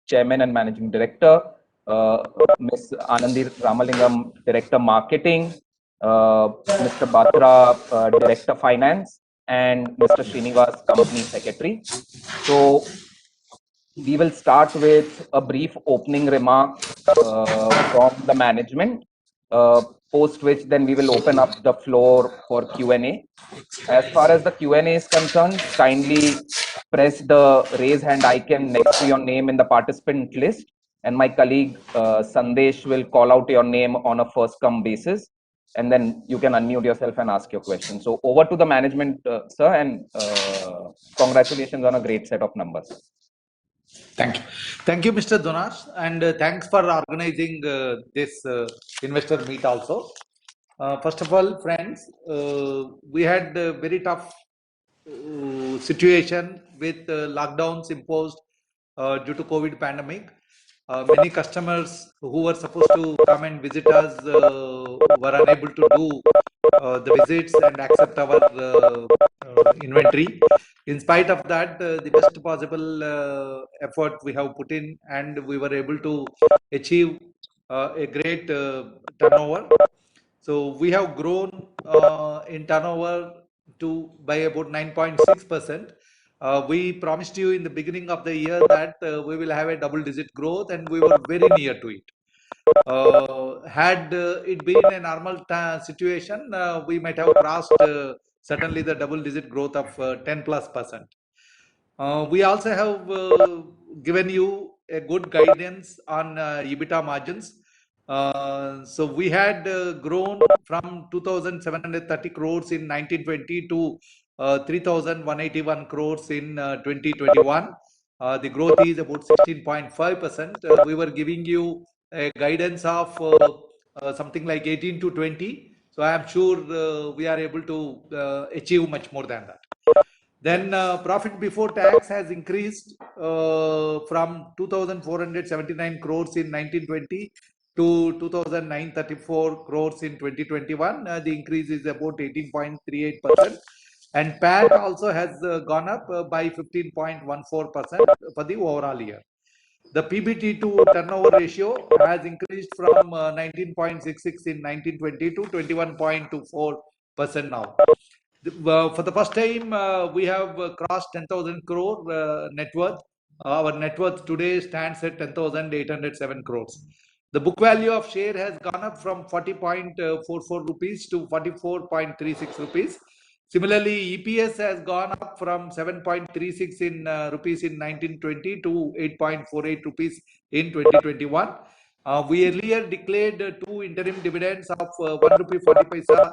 Chairman and Managing Director, Ms. Anandi Ramalingam, Director Marketing, Mr. Batra, Director Finance, and Mr. Srinivas, Company Secretary. So we will start with a brief opening remark from the management, post which then we will open up the floor for Q&A. As far as the Q&A is concerned, kindly press the raise hand icon next to your name in the participant list, and my colleague Sandesh will call out your name on a first come basis, and then you can unmute yourself and ask your question. So over to the management, sir, and congratulations on a great set of numbers. Thank you. Thank you, Mr. Donash, and thanks for organizing this investor meet also. First of all, friends, we had a very tough situation with lockdowns imposed due to COVID pandemic. Many customers who were supposed to come and visit us were unable to do the visits and accept our inventory. In spite of that, the best possible effort we have put in, and we were able to achieve a great turnover. So we have grown in turnover by about 9.6%. We promised you in the beginning of the year that we will have a double-digit growth, and we were very near to it. Had it been a normal situation, we might have crossed certainly the double-digit growth of 10+%. We also have given you a good guidance on EBITDA margins. So we had grown from 2,730 crores in 1920 to 3,181 crores in 2021. The growth is about 16.5%. We were giving you a guidance of something like 18 to 20. So I am sure we are able to achieve much more than that. Then profit before tax has increased from 2,479 crores in 1920 to 2,934 crores in 2021. The increase is about 18.38%. And PAT also has gone up by 15.14% for the overall year. The PBT to turnover ratio has increased from 19.66 in 1920 to 21.24% now. For the first time, we have crossed 10,000 crore net worth. Our net worth today stands at 10,807 crores. The book value of share has gone up from 40.44 rupees to 44.36 rupees. Similarly, EPS has gone up from 7.36 rupees in 1920 to 8.48 rupees in 2021. We earlier declared two interim dividends of 1 rupee 40 paisa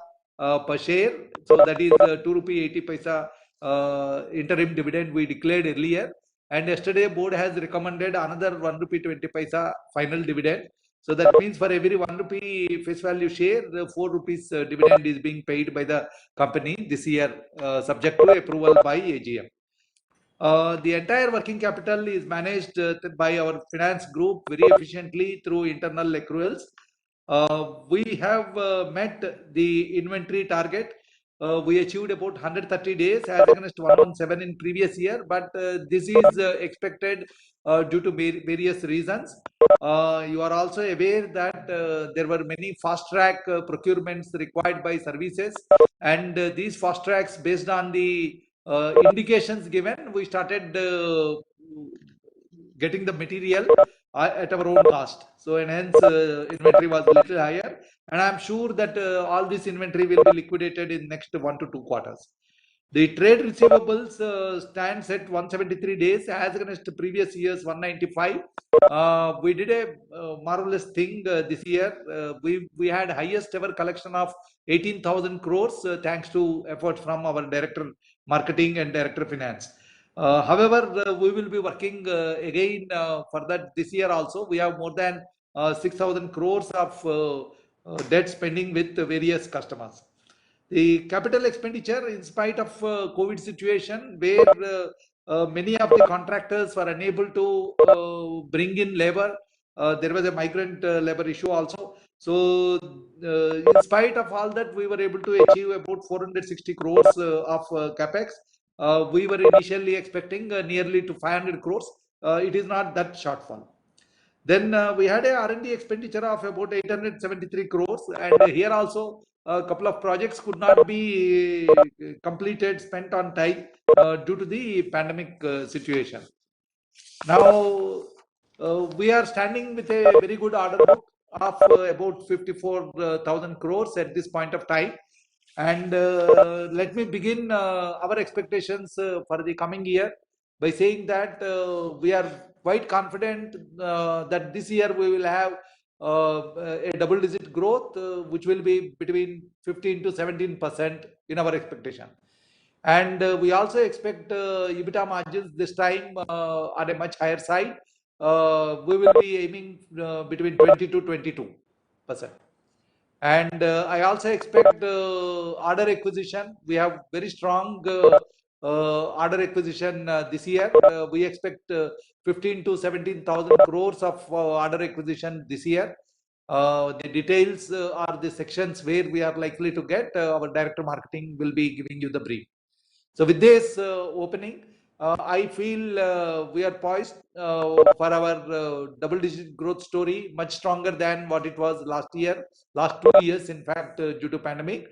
per share. So that is 2 rupee 80 paisa interim dividend we declared earlier. And yesterday board has recommended another 1 rupee 20 paisa final dividend. So that means for every 1 rupee face value share, the 4 rupees dividend is being paid by the company this year, subject to approval by AGM. The entire working capital is managed by our finance group very efficiently through internal accruals. We have met the inventory target. We achieved about 130 days as against 117 in previous year, but this is expected due to various reasons. You are also aware that there were many fast track procurements required by services, and these fast tracks, based on the indications given, we started getting the material at our own cost. So and hence inventory was a little higher, and I'm sure that all this inventory will be liquidated in next 1 to 2 quarters. The trade receivables stands at 173 days as against the previous year's 195. We did a marvelous thing this year. We had highest ever collection of 18,000 crores thanks to efforts from our Director Marketing and Director Finance. However, we will be working again for that this year also. We have more than 6,000 crores of debt spending with various customers. The capital expenditure, in spite of COVID situation, where many of the contractors were unable to bring in labor, there was a migrant labor issue also. So, in spite of all that, we were able to achieve about 460 crores of capex. We were initially expecting nearly to 500 crores, it is not that shortfall. Then we had a R&D expenditure of about 873 crores, and here also a couple of projects could not be completed, spent on time due to the pandemic situation. Now we are standing with a very good order book of about 54,000 crores at this point of time. And let me begin our expectations for the coming year by saying that we are quite confident that this year we will have a double-digit growth, which will be between 15 to 17% in our expectation. And we also expect EBITDA margins this time on a much higher side. We will be aiming between 20 to 22%. And I also expect order acquisition. We have very strong order acquisition this year. We expect 15 to 17,000 crores of order acquisition this year. The details are the sections where we are likely to get. Our director marketing will be giving you the brief. So with this opening, I feel we are poised for our double-digit growth story, much stronger than what it was last year, last 2 years, in fact, due to pandemic.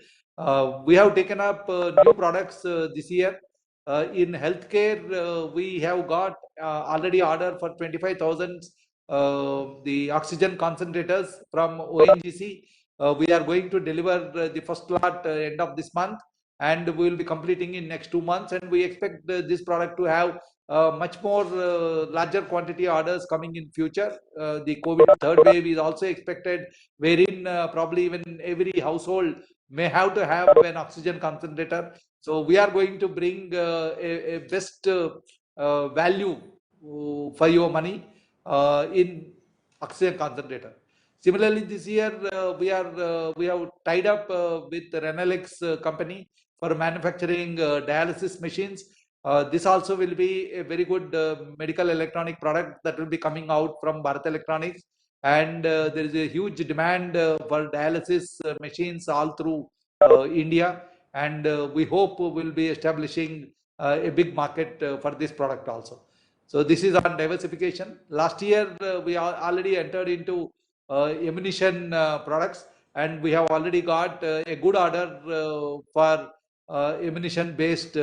We have taken up new products this year. In healthcare, we have got already order for 25,000 the oxygen concentrators from ONGC. We are going to deliver the first lot end of this month, and we will be completing in next 2 months, and we expect this product to have much more larger quantity orders coming in future. The COVID third wave is also expected, wherein probably even every household may have to have an oxygen concentrator. So we are going to bring a best value for your money in oxygen concentrator. Similarly, this year we have tied up with the Renalex company for manufacturing dialysis machines. This also will be a very good medical electronic product that will be coming out from Bharat Electronics. And there is a huge demand for dialysis machines all through India. And we hope we will be establishing a big market for this product also. So this is on diversification. Last year, we already entered into ammunition products, and we have already got a good order for ammunition based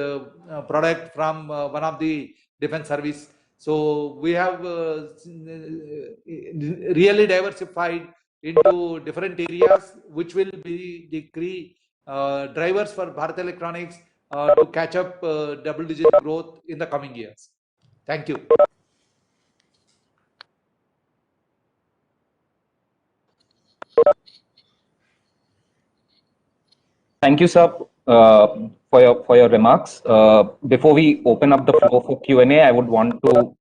product from one of the defense service. So we have really diversified into different areas, which will be the key drivers for Bharat Electronics to catch up double-digit growth in the coming years. Thank you. Thank you, sir, for your remarks. Before we open up the floor for Q&A, I would want to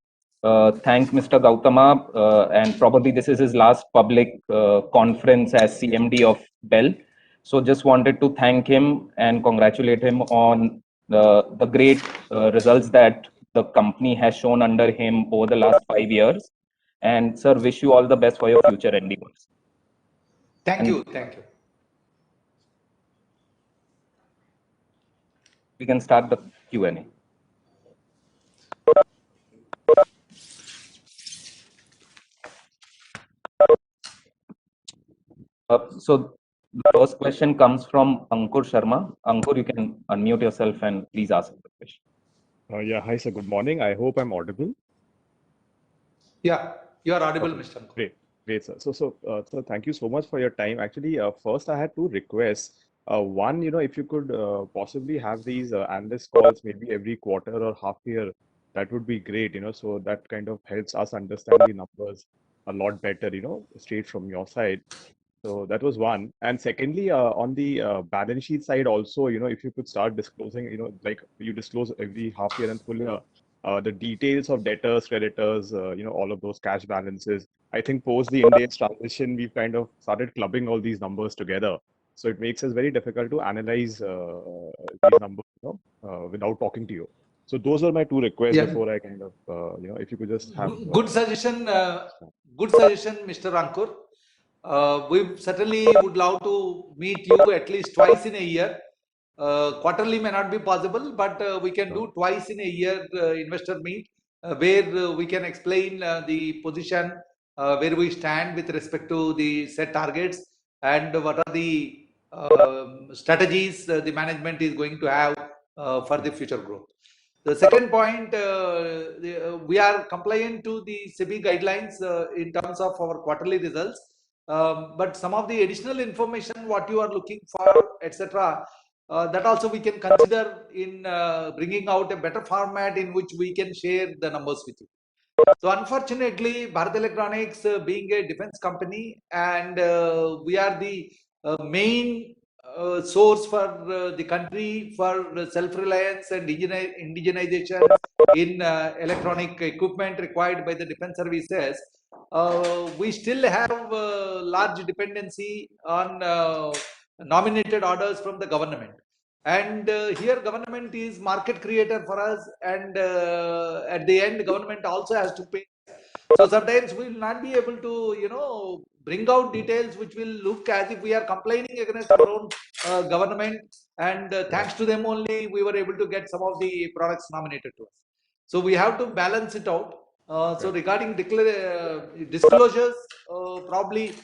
thank Mr. Gautama, and probably this is his last public conference as CMD of BEL. So just wanted to thank him and congratulate him on the great results that the company has shown under him over the last 5 years. And sir, wish you all the best for your future endeavors. Thank you. Thank you. We can start the Q&A. So the first question comes from Ankur Sharma. Ankur, you can unmute yourself and please ask the question. Yeah, hi sir, good morning. I hope I'm audible. Yeah, you are audible, Mr. Ankur. Great, sir. So thank you so much for your time. Actually, first I had two requests. One, if you could possibly have these analyst calls maybe every quarter or half year, that would be great, so that kind of helps us understand the numbers a lot better, straight from your side. So that was one. And secondly, on the balance sheet side also, if you could start disclosing, like you disclose every half year and full year, the details of debtors, creditors, all of those cash balances. I think post the India's transition, we've kind of started clubbing all these numbers together. So it makes us very difficult to analyze these numbers, without talking to you. So those are my two requests before I kind of, if you could just have. Good suggestion, Mr. Ankur. We certainly would love to meet you at least twice in a year. Quarterly may not be possible, but we can do twice in a year investor meet. where we can explain the position, where we stand with respect to the set targets, and what are the strategies the management is going to have for the future growth. The second point, we are compliant to the SEBI guidelines in terms of our quarterly results. But some of the additional information, what you are looking for, etc., that also we can consider in bringing out a better format in which we can share the numbers with you. So unfortunately, Bharat Electronics being a defense company, and we are the main source for the country for self-reliance and indigenization in electronic equipment required by the defense services. We still have large dependency on nominated orders from the government. And here government is market creator for us, and at the end government also has to pay. So sometimes we will not be able to bring out details which will look as if we are complaining against our own government, and thanks to them only we were able to get some of the products nominated to us. So we have to balance it out. So regarding disclosures, probably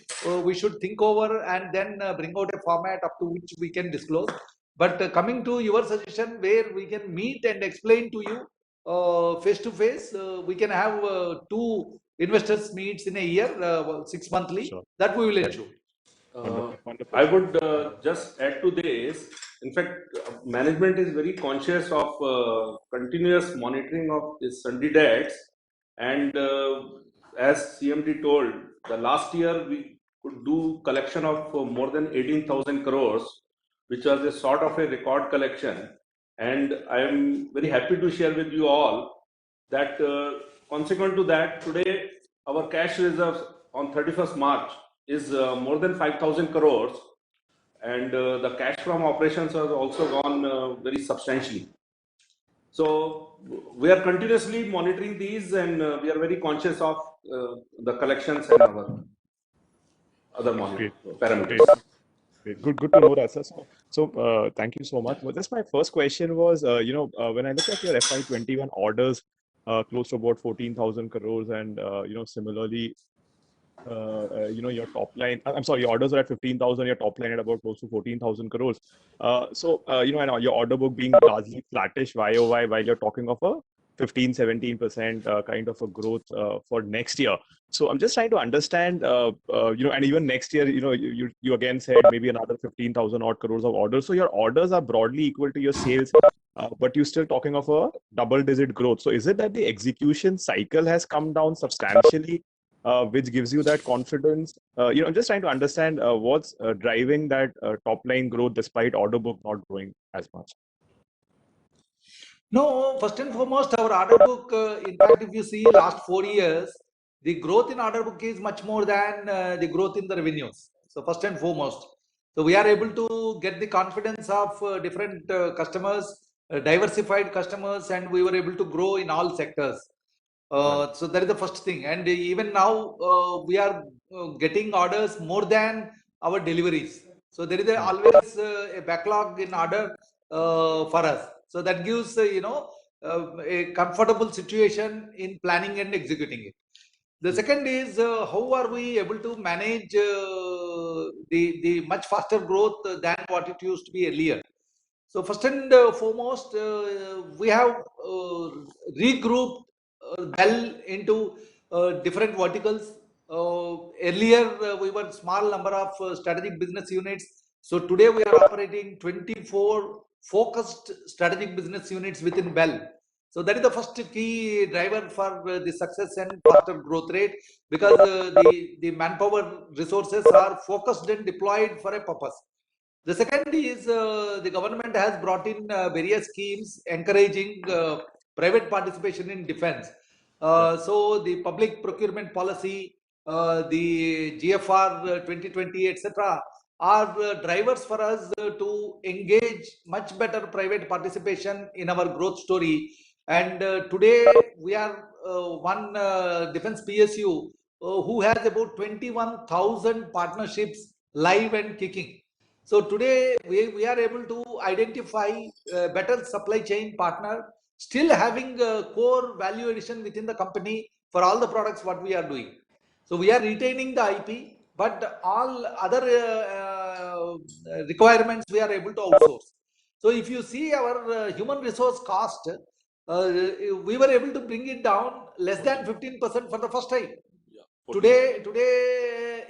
we should think over and then bring out a format up to which we can disclose. But coming to your suggestion, where we can meet and explain to you face to face, we can have 2 investors meets in a year, 6 monthly. Sure. That we will ensure. Wonderful. I would just add to this. In fact, management is very conscious of continuous monitoring of this Sunday debts. And as CMD told, the last year we could do collection of more than 18,000 crores, which was a sort of a record collection. And I am very happy to share with you all that consequent to that, today our cash reserves on 31st March is more than 5,000 crores, and the cash from operations has also gone very substantially. So we are continuously monitoring these, and we are very conscious of the collections and our other parameters. Great. Good to know that, sir. So thank you so much. Well, just my first question was, when I look at your FY21 orders, close to about 14,000 crores, and similarly, your top line, I'm sorry, your orders are at 15,000, your top line at about close to 14,000 crores. And your order book being largely flattish YOY, while you're talking of a 15-17% kind of a growth for next year. So I'm just trying to understand, and even next year, you again said maybe another 15,000 odd crores of orders. So your orders are broadly equal to your sales, but you're still talking of a double-digit growth. So is it that the execution cycle has come down substantially, which gives you that confidence? I'm just trying to understand what's driving that top line growth despite order book not growing as much. No, first and foremost, our order book, in fact, if you see last 4 years, the growth in order book is much more than the growth in the revenues. So first and foremost, so we are able to get the confidence of different customers, diversified customers, and we were able to grow in all sectors. So that is the first thing. And even now, we are getting orders more than our deliveries. So there is always a backlog in order for us. So that gives a comfortable situation in planning and executing it. The second is how are we able to manage the much faster growth than what it used to be earlier. So first and foremost, we have regrouped BEL into different verticals. Earlier, we were small number of strategic business units. So today we are operating 24 focused strategic business units within BEL. So that is the first key driver for the success and faster growth rate, because the manpower resources are focused and deployed for a purpose. The second is the government has brought in various schemes encouraging private participation in defense. So the public procurement policy, the GFR 2020, etc., are drivers for us to engage much better private participation in our growth story. And today we are one defense PSU who has about 21,000 partnerships live and kicking. So today we are able to identify better supply chain partner. still having core value addition within the company for all the products what we are doing. So we are retaining the IP, but all other requirements we are able to outsource. So if you see our human resource cost, we were able to bring it down less than 15% for the first time. Today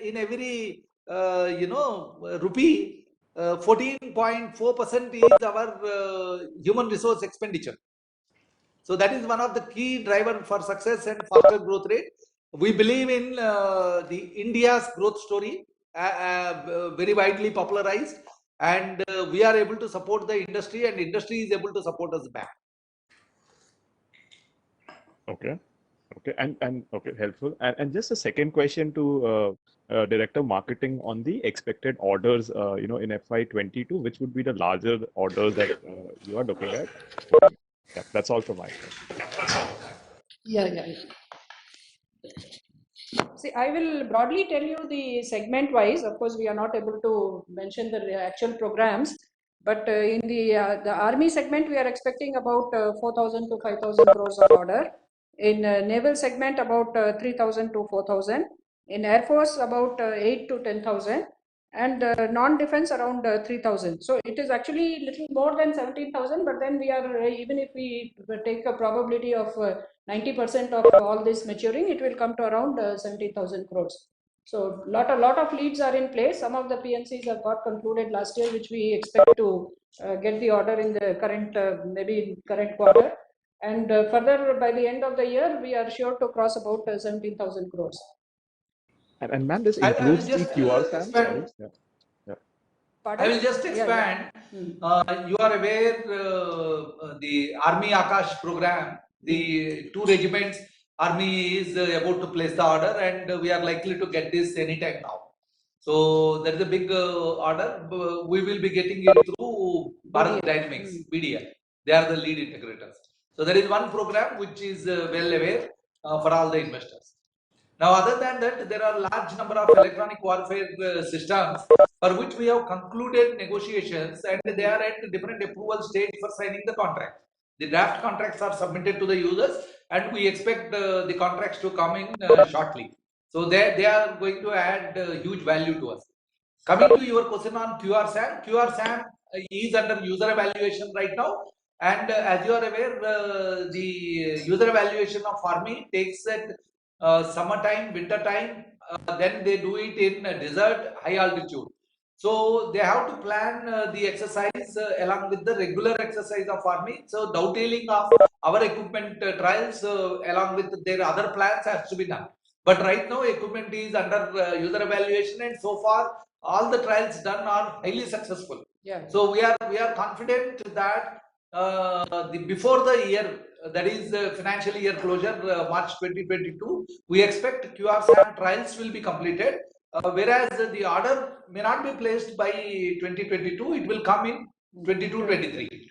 in every rupee, 14.4% is our human resource expenditure. So that is one of the key driver for success and faster growth rate. We believe in the India's growth story, very widely popularized, and we are able to support the industry, and industry is able to support us back. Okay. Okay. And okay, helpful. And just a second question to Director Marketing on the expected orders, in FY22, which would be the larger orders that you are looking at? Yeah, that's all from my side. Yeah. See, I will broadly tell you the segment wise. Of course, we are not able to mention the actual programs, but in the army segment, we are expecting about 4,000 to 5,000 crores of order. In naval segment, about 3,000 to 4,000. In Air Force, about 8 to 10,000. And non-defense around 3,000. So it is actually little more than 17,000, but then we are, even if we take a probability of 90% of all this maturing, it will come to around 70,000 crores. So lot of leads are in place. Some of the PNCs have got concluded last year, which we expect to get the order in the current, maybe current quarter. And further, by the end of the year, we are sure to cross about 17,000 crores. And ma'am, this I will includes the just QR SAM? expand. Sorry. Yeah. I will just expand. You are aware the Army Akash program, the 2 regiments, Army is about to place the order, and we are likely to get this anytime now. So there is a big order. We will be getting it through Bharat Dynamics, BDL. They are the lead integrators. So there is one program which is well aware for all the investors. Now, other than that, there are large number of electronic warfare systems for which we have concluded negotiations, and they are at different approval stage for signing the contract. The draft contracts are submitted to the users, and we expect the contracts to come in shortly. So they are going to add huge value to us. Coming to your question on QR SAM is under user evaluation right now. And as you are aware, the user evaluation of Army takes at summertime, winter time, then they do it in desert, high altitude. So they have to plan the exercise along with the regular exercise of Army. So dovetailing of our equipment trials along with their other plans has to be done. But right now, equipment is under user evaluation, and so far all the trials done are highly successful. Yeah. So we are confident that before the year, that is financial year closure, March 2022, we expect QR SAM trials will be completed. Whereas the order may not be placed by 2022, it will come in 22-23.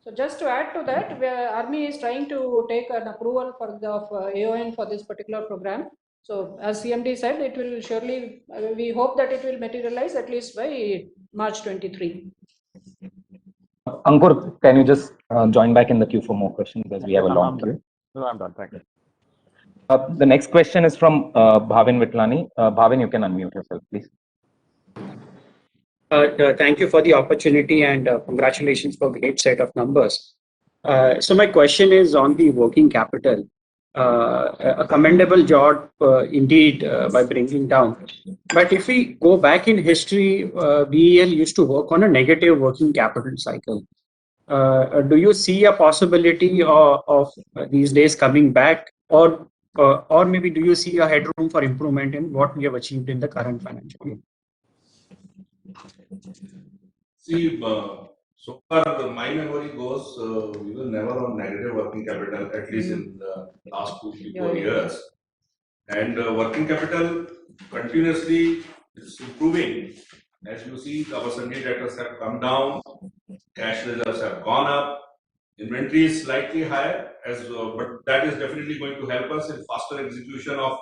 So just to add to that, Army is trying to take an approval for the AON for this particular program. So as CMD said, it will surely, we hope that it will materialize at least by March 23. Ankur, can you just join back in the queue for more questions as we have a long queue? No, I'm done. Thank you. The next question is from Bhavin Vitlani. Bhavin, you can unmute yourself, please. Thank you for the opportunity, and congratulations for a great set of numbers. So my question is on the working capital. A commendable job indeed by bringing down. But if we go back in history, BEL used to work on a negative working capital cycle. Do you see a possibility of these days coming back, or maybe do you see a headroom for improvement in what we have achieved in the current financial year? See, so far my memory goes, we were never on negative working capital, at least in the last 2-4 years. And working capital continuously is improving. As you see, our sundry debtors have come down, cash reserves have gone up, inventory is slightly higher, but that is definitely going to help us in faster execution of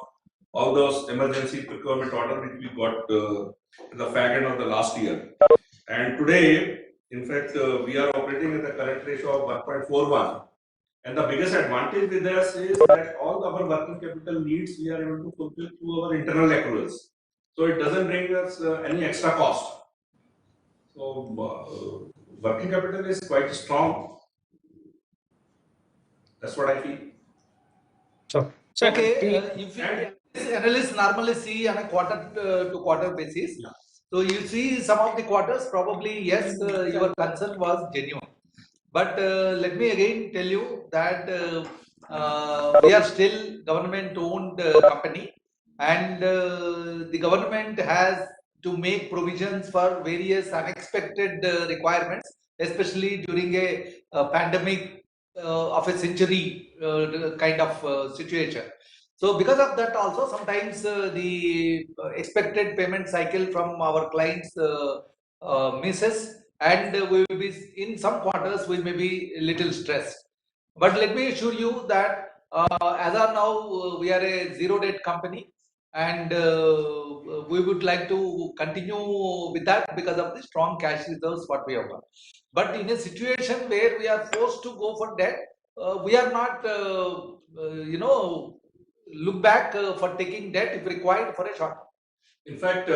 all those emergency procurement orders which we got in the fag end of the last year. And today, In fact, we are operating at the current ratio of 1.41. And the biggest advantage with us is that all our working capital needs we are able to fulfill through our internal accruals. So it doesn't bring us any extra cost. So working capital is quite strong. That's what I feel. So Okay, if analysts normally see on a quarter to quarter basis. Yeah. So you see some of the quarters, probably yes, your concern was genuine. But let me again tell you that we are still government-owned company, and the government has to make provisions for various unexpected requirements, especially during a pandemic of a century kind of situation. So because of that also sometimes the expected payment cycle from our clients misses, and we will be in some quarters we may be a little stressed. But let me assure you that as of now we are a zero debt company, and we would like to continue with that because of the strong cash reserves what we have got. But in a situation where we are forced to go for debt, we are not look back for taking debt if required for a short term. In fact,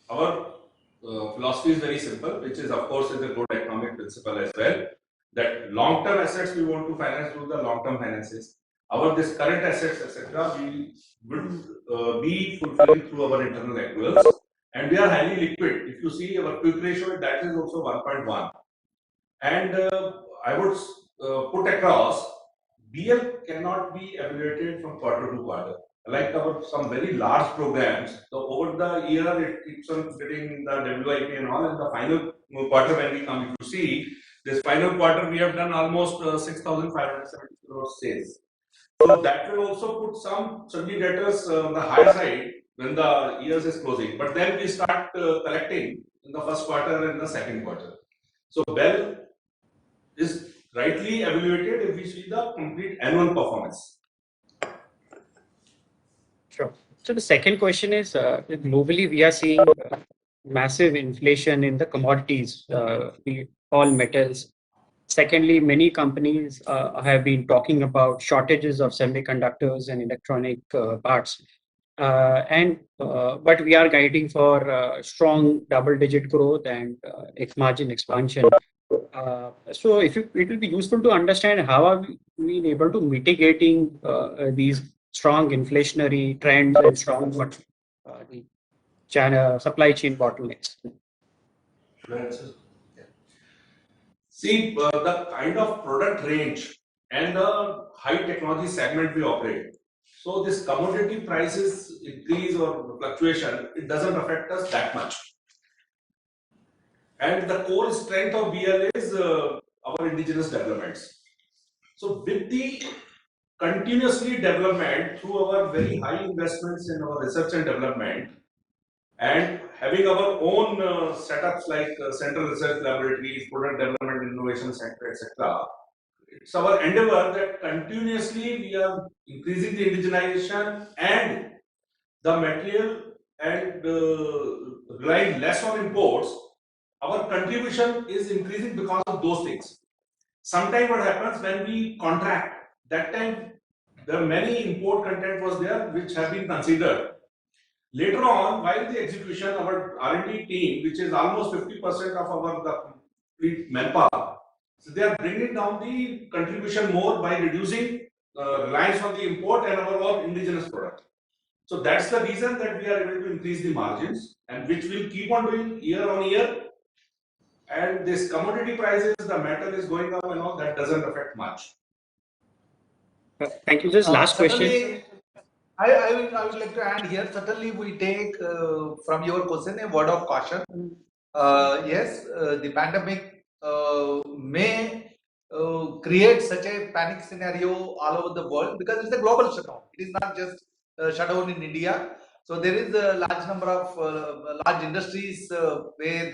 our philosophy is very simple, which is of course is a good economic principle as well, that long-term assets we want to finance through the long-term finances. Our this current assets, etc., we would be fulfilling through our internal accruals, and we are highly liquid. If you see our quick ratio, that is also 1.1. And I would put across, BL cannot be evaluated from quarter to quarter. Like our some very large programs, so over the year it keeps on getting the WIP and all. In the final quarter, when we come to see this final quarter, we have done almost 6,570 crore sales. So that will also put some sundry debtors on the higher side when the years is closing. But then we start collecting in the first quarter and the second quarter. So BEL is rightly evaluated if we see the complete annual performance. Sure. So the second question is, globally we are seeing massive inflation in the commodities, all metals. Secondly, many companies have been talking about shortages of semiconductors and electronic parts. But we are guiding for strong double-digit growth and margin expansion. So it will be useful to understand how are we able to mitigating these strong inflationary trends and strong the supply chain bottlenecks. See, the kind of product range and the high technology segment we operate. So this commodity prices increase or fluctuation, it doesn't affect us that much. And the core strength of BL is our indigenous developments. So with the continuously development through our very high investments in our research and development, and having our own setups like Central Research Laboratories, Product Development Innovation Center, etc. It's our endeavor that continuously we are increasing the indigenization and the material and relying less on imports. Our contribution is increasing because of those things. Sometimes what happens when we contract, that time there are many import content was there which have been considered. Later on, while the execution, our R&D team, which is almost 50% of our the complete manpower, so they are bringing down the contribution more by reducing reliance on the import and our own indigenous product. So that's the reason that we are able to increase the margins, and which we'll keep on doing year on year. And this commodity prices, the metal is going up and all, that doesn't affect much. Thank you. Just last question. I would like to add here, certainly we take from your question a word of caution. Yes, the pandemic may create such a panic scenario all over the world because it's a global shutdown. It is not just shutdown in India. So there is a large number of large industries where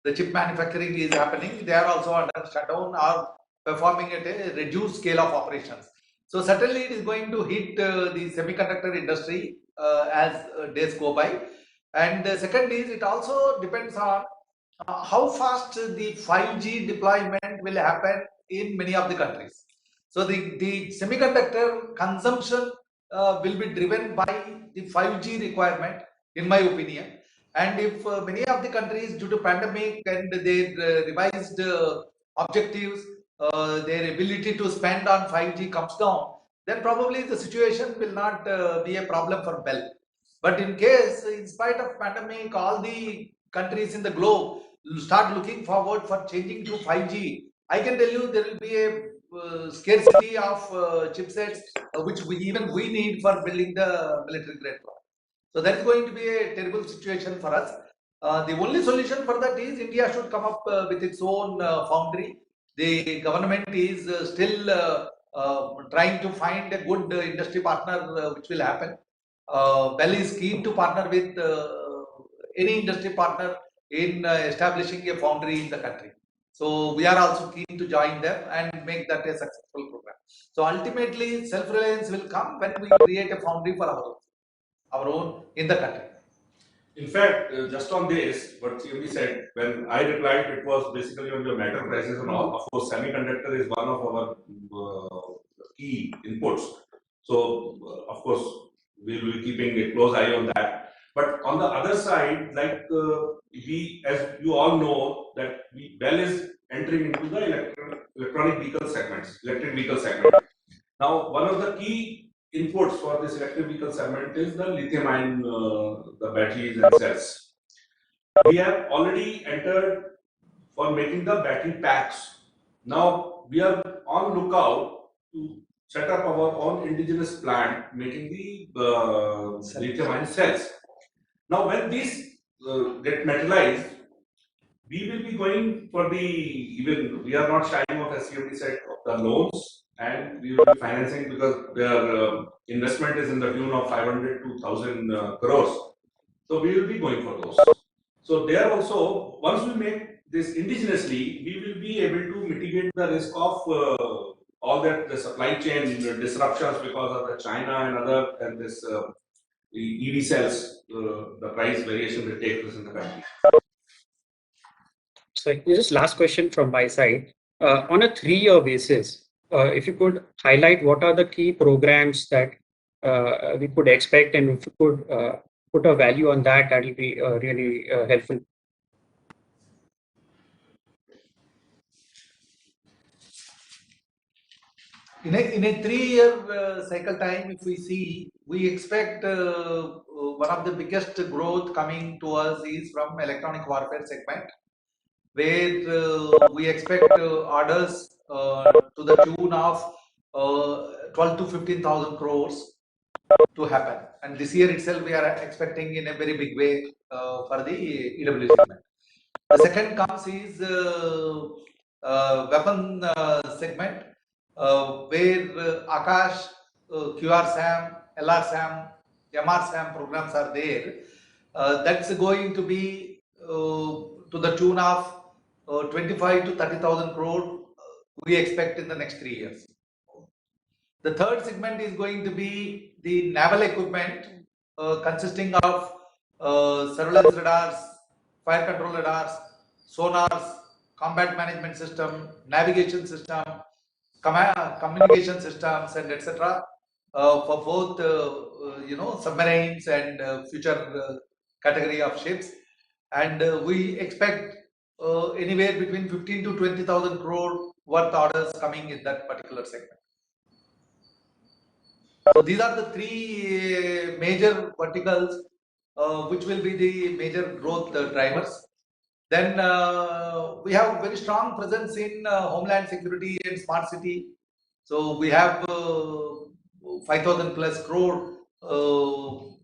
the chip manufacturing is happening. They are also under shutdown or performing at a reduced scale of operations. So certainly it is going to hit the semiconductor industry as days go by. And second is it also depends on how fast the 5G deployment will happen in many of the countries. So the semiconductor consumption will be driven by the 5G requirement, in my opinion. And if many of the countries, due to pandemic and their revised objectives, their ability to spend on 5G comes down, then probably the situation will not be a problem for BEL. But in case, in spite of pandemic, all the countries in the globe start looking forward for changing to 5G, I can tell you there will be a scarcity of chipsets, which even we need for building the military grade product. So that is going to be a terrible situation for us. The only solution for that is India should come up with its own foundry. The government is still trying to find a good industry partner, which will happen. BEL is keen to partner with any industry partner in establishing a foundry in the country. So we are also keen to join them and make that a successful program. So ultimately, self-reliance will come when we create a foundry for our own in the country. In fact, just on this, what CMD said, when I replied, it was basically on your metal prices and all. Of course, semiconductor is one of our key inputs. So, of course, we will be keeping a close eye on that. But on the other side, like we, as you all know, that BEL is entering into the electric vehicle segment. Now, one of the key inputs for this electric vehicle segment is the lithium-ion, the batteries and cells. We have already entered for making the battery packs. Now we are on lookout to set up our own indigenous plant making the lithium-ion cells. Now, when these get materialized, we will be going for we are not shying of, as CMD said, of the loans, and we will be financing because their investment is in the tune of 500 to 1,000 crores. So we will be going for those. So there also, once we make this indigenously, we will be able to mitigate the risk of all that the supply chain disruptions because of the China and other and this the EV cells, the price variation will take place in the country. So just last question from my side. On a 3-year basis, if you could highlight what are the key programs that we could expect, and if you could put a value on that, that will be really helpful. In a 3-year cycle time, if we see, we expect one of the biggest growth coming to us is from electronic warfare segment, where we expect orders to the tune of 12 to 15,000 crores to happen. And this year itself, we are expecting in a very big way for the EW segment. The second comes is weapon segment, where Akash, QRSAM, LRSAM, MRSAM programs are there. That's going to be to the tune of 25 to 30,000 crore we expect in the next 3 years. The third segment is going to be the naval equipment, consisting of surveillance radars, fire control radars, sonars, combat management system, navigation system, communication systems, and etc. For both submarines and future category of ships. And we expect anywhere between 15 to 20,000 crore worth orders coming in that particular segment. So these are the 3 major verticals which will be the major growth drivers. Then we have very strong presence in homeland security and smart city. So we have 5,000 plus crore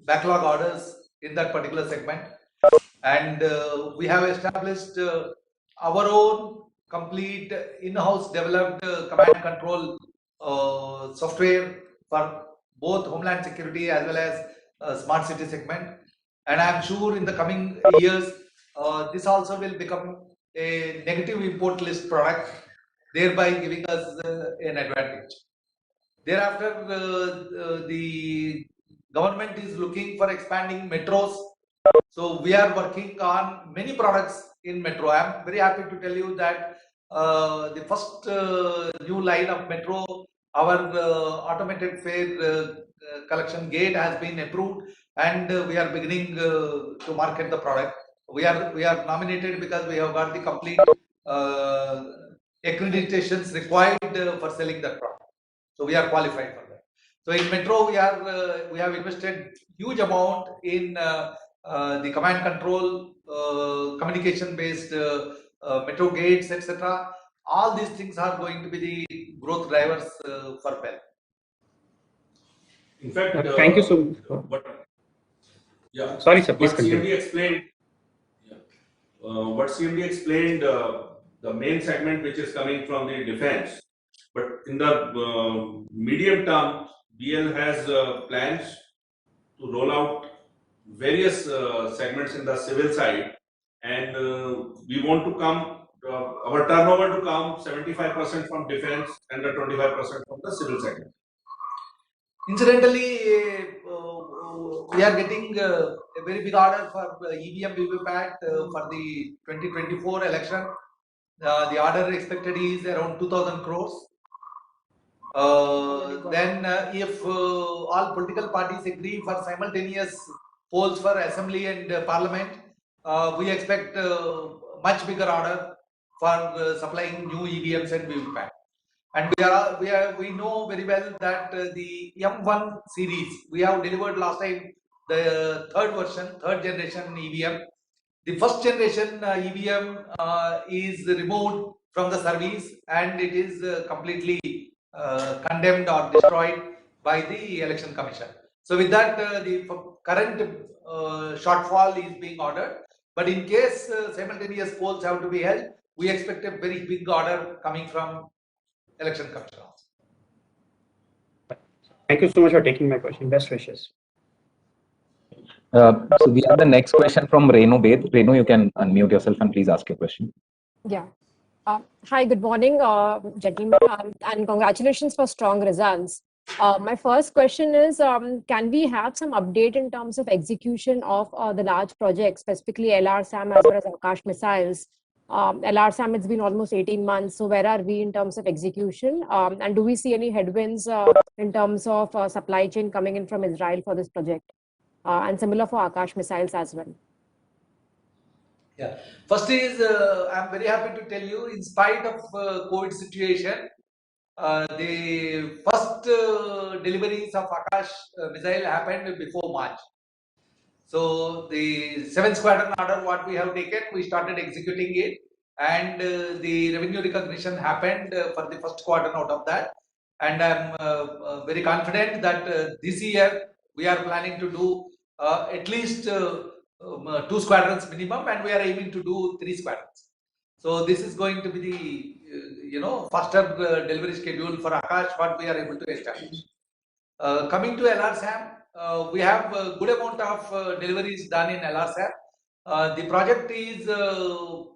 backlog orders in that particular segment. And we have established our own complete in-house developed command control software for both homeland security as well as smart city segment. And I am sure in the coming years, this also will become a negative import list product, thereby giving us an advantage. Thereafter, the government is looking for expanding metros. So we are working on many products in Metro. I am very happy to tell you that the first new line of Metro, our automated fare collection gate has been approved, and we are beginning to market the product. We are nominated because we have got the complete accreditations required for selling that product. So we are qualified for that. So in Metro, we have invested huge amount in the command control, communication-based Metro gates, etc. All these things are going to be the growth drivers for BEL. In fact, Thank you so much. Yeah. Sorry, sir, please What continue. CMD explained, what CMD explained, the main segment which is coming from the defense, but in the medium term, BL has plans to roll out various segments in the civil side, and we want to come, our turnover to come 75% from defense and the 25% from the civil segment. Incidentally, we are getting a very big order for EVM VVPAT for the 2024 election. The order expected is around 2,000 crores. Then if all political parties agree for simultaneous polls for assembly and parliament, we expect much bigger order for supplying new EVMs and VVPAT. And we know very well that the M1 series, we have delivered last time the third generation EVM. The first generation EVM is removed from the service, and it is completely condemned or destroyed by the Election Commission. So with that, the current shortfall is being ordered. But in case simultaneous polls have to be held, we expect a very big order coming from Election Commission. Thank you so much for taking my question. Best wishes. So we have the next question from Renu Bed. Renu, you can unmute yourself and please ask your question. Yeah. Hi, good morning, gentlemen, and congratulations for strong results. My first question is, can we have some update in terms of execution of the large projects, specifically LRSAM as well as Akash missiles? LRSAM, it's been almost 18 months. So where are we in terms of execution? And do we see any headwinds in terms of supply chain coming in from Israel for this project? And similar for Akash missiles as well. Yeah. First is, I'm very happy to tell you, in spite of COVID situation, the first deliveries of Akash missile happened before March. So the 7th squadron order, what we have taken, we started executing it, and the revenue recognition happened for the first squadron out of that. And I'm very confident that this year we are planning to do at least 2 squadrons minimum, and we are aiming to do 3 squadrons. So this is going to be the faster delivery schedule for Akash, what we are able to establish. Coming to LRSAM, we have a good amount of deliveries done in LRSAM. The project is a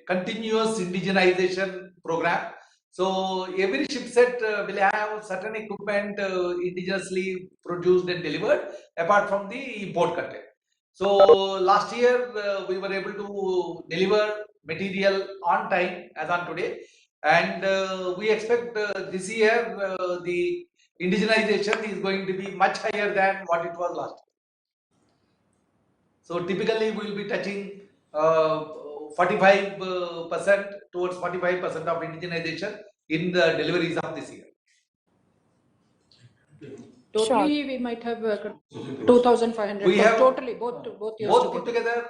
continuous indigenization program. So every shipset will have certain equipment indigenously produced and delivered, apart from the import content. So last year we were able to deliver material on time as on today, and we expect this year the indigenization is going to be much higher than what it was last year. So typically we will be touching 45% towards 45% of indigenization in the deliveries of this year. Totally, we might have 2,500. We have totally both years both put together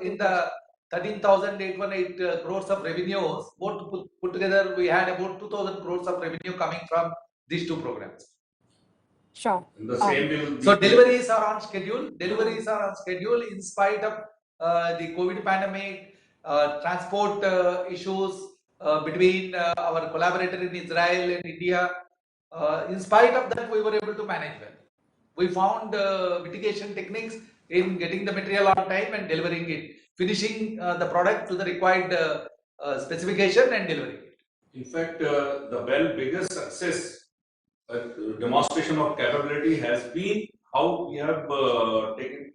in the 13,818 crores of revenues. Both put together, we had about 2,000 crores of revenue coming from these 2 programs. Sure. And the same will So deliveries are on schedule. Deliveries are on schedule in spite of the COVID pandemic, transport issues between our collaborator in Israel and India. In spite of that, we were able to manage well. We found mitigation techniques in getting the material on time and delivering it, finishing the product to the required specification and delivering it. In fact, the BEL biggest success demonstration of capability has been how we have taken,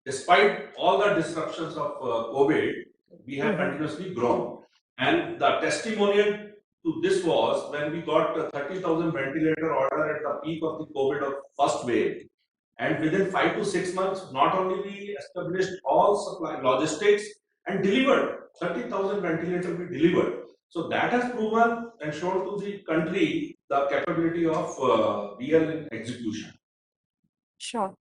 despite all the disruptions of COVID, we have continuously grown. And the testimonial to this was when we got a 30,000 ventilator order at the peak of the COVID of first wave. And within 5 to 6 months, not only we established all supply logistics and delivered 30,000 ventilators we delivered. So that has proven and shown to the country the capability of real execution. Sure.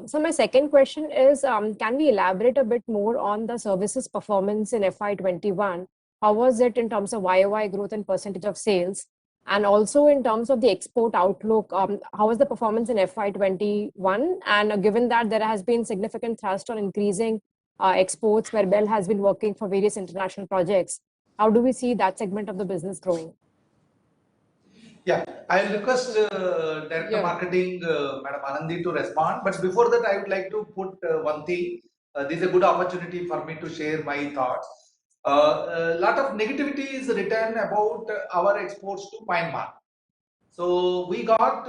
So my second question is, can we elaborate a bit more on the services performance in FY21? How was it in terms of YOY growth and percentage of sales? And also in terms of the export outlook, how was the performance in FY21? And given that there has been significant thrust on increasing exports where Bell has been working for various international projects, how do we see that segment of the business growing? Yeah, I'll request Director Yeah. Marketing, Madam Anandi, to respond. But before that, I would like to put one thing. This is a good opportunity for me to share my thoughts. A lot of negativity is written about our exports to Myanmar. So we got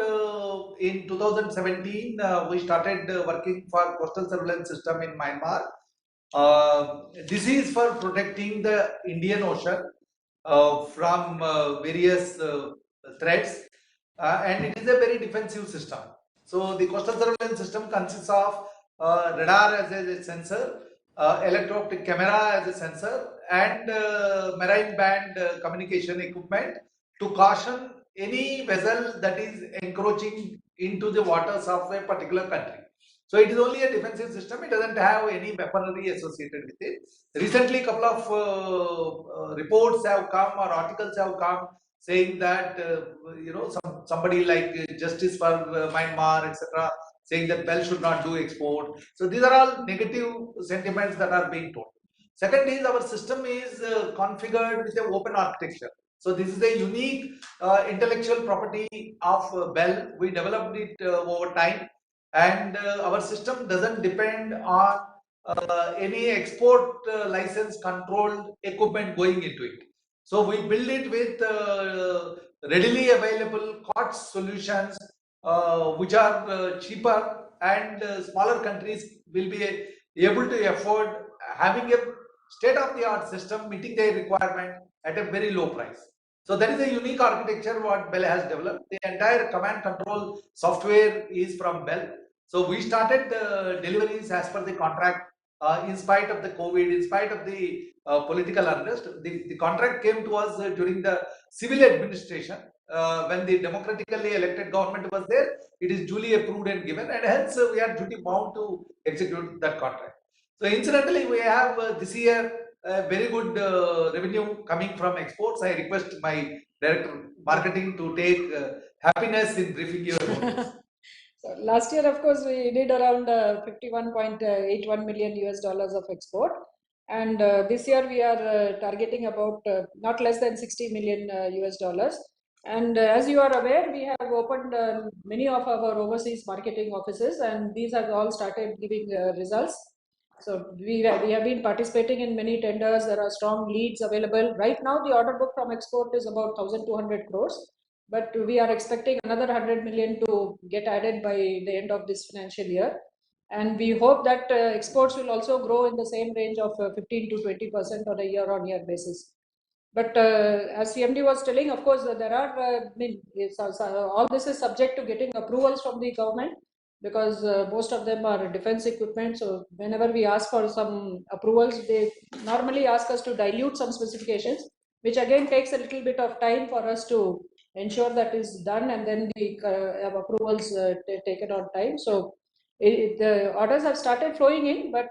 in 2017, we started working for coastal surveillance system in Myanmar. This is for protecting the Indian Ocean from various threats, and it is a very defensive system. So the coastal surveillance system consists of radar as a sensor, electro-optic camera as a sensor, and marine band communication equipment to caution any vessel that is encroaching into the waters of a particular country. So it is only a defensive system. It doesn't have any weaponry associated with it. Recently, a couple of reports have come or articles have come saying that somebody like Justice for Myanmar, etc., saying that Bell should not do export. So these are all negative sentiments that are being told. Second is our system is configured with an open architecture. So this is a unique intellectual property of Bell. We developed it over time, and our system doesn't depend on any export license controlled equipment going into it. So we build it with readily available COTS solutions, which are cheaper, and smaller countries will be able to afford having a state-of-the-art system meeting their requirement at a very low price. So that is a unique architecture what Bell has developed. The entire command control software is from Bell. So we started the deliveries as per the contract. In spite of the COVID, in spite of the political unrest, the contract came to us during the civil administration. When the democratically elected government was there, it is duly approved and given, and hence we are duty bound to execute that contract. So incidentally, we have this year very good revenue coming from exports. I request my Director Marketing to take happiness in briefing you about this. So last year, of course, we did around 51.81 million US dollars of export. And this year we are targeting about not less than 60 million US dollars. And as you are aware, we have opened many of our overseas marketing offices, and these have all started giving results. So we have been participating in many tenders. There are strong leads available. Right now, the order book from export is about 1,200 crores. But we are expecting another 100 million to get added by the end of this financial year. And we hope that exports will also grow in the same range of 15 to 20% on a year-on-year basis. But as CMD was telling, of course, there are, all this is subject to getting approvals from the government, because most of them are defense equipment. So whenever we ask for some approvals, they normally ask us to dilute some specifications, which again takes a little bit of time for us to ensure that is done, and then the approvals taken on time. So the orders have started flowing in, but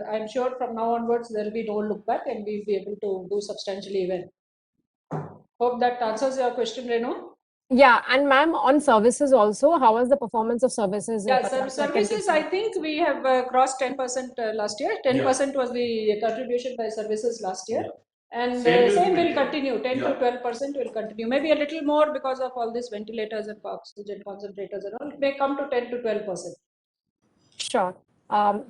I'm sure from now onwards there will be no look back, and we'll be able to do substantially well. Hope that answers your question, Renu. Yeah, and ma'am, on services also, how was the performance of services? Yeah, services, I think we have crossed 10% last year. 10% was the contribution by services last year. And same will continue, 10 to 12% will continue. Maybe a little more because of all these ventilators and oxygen concentrators and all. It may come to 10 to 12%. Sure.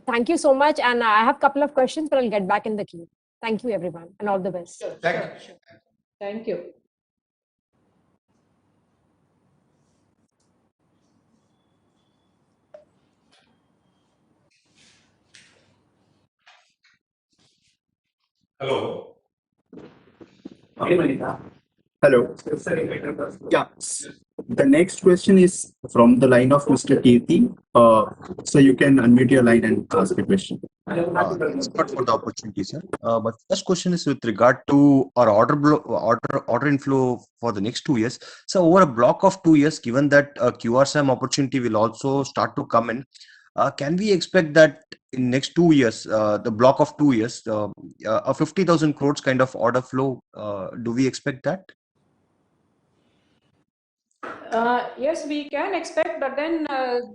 Thank you so much. And I have a couple of questions, but I'll get back in the queue. Thank you, everyone, and all the best. Sure, Thank sure, you. sure. Thank you. Hello. Hello. Yeah. The next question is from the line of Mr. Kirti. So you can unmute your line and ask the question. Thanks a lot for the opportunity, sir. My first question is with regard to our order inflow for the next 2 years. So over a block of 2 years, given that QRSAM opportunity will also start to come in, can we expect that in next 2 years, the block of 2 years, a 50,000 crores kind of order flow? Do we expect that? Yes, we can expect, but then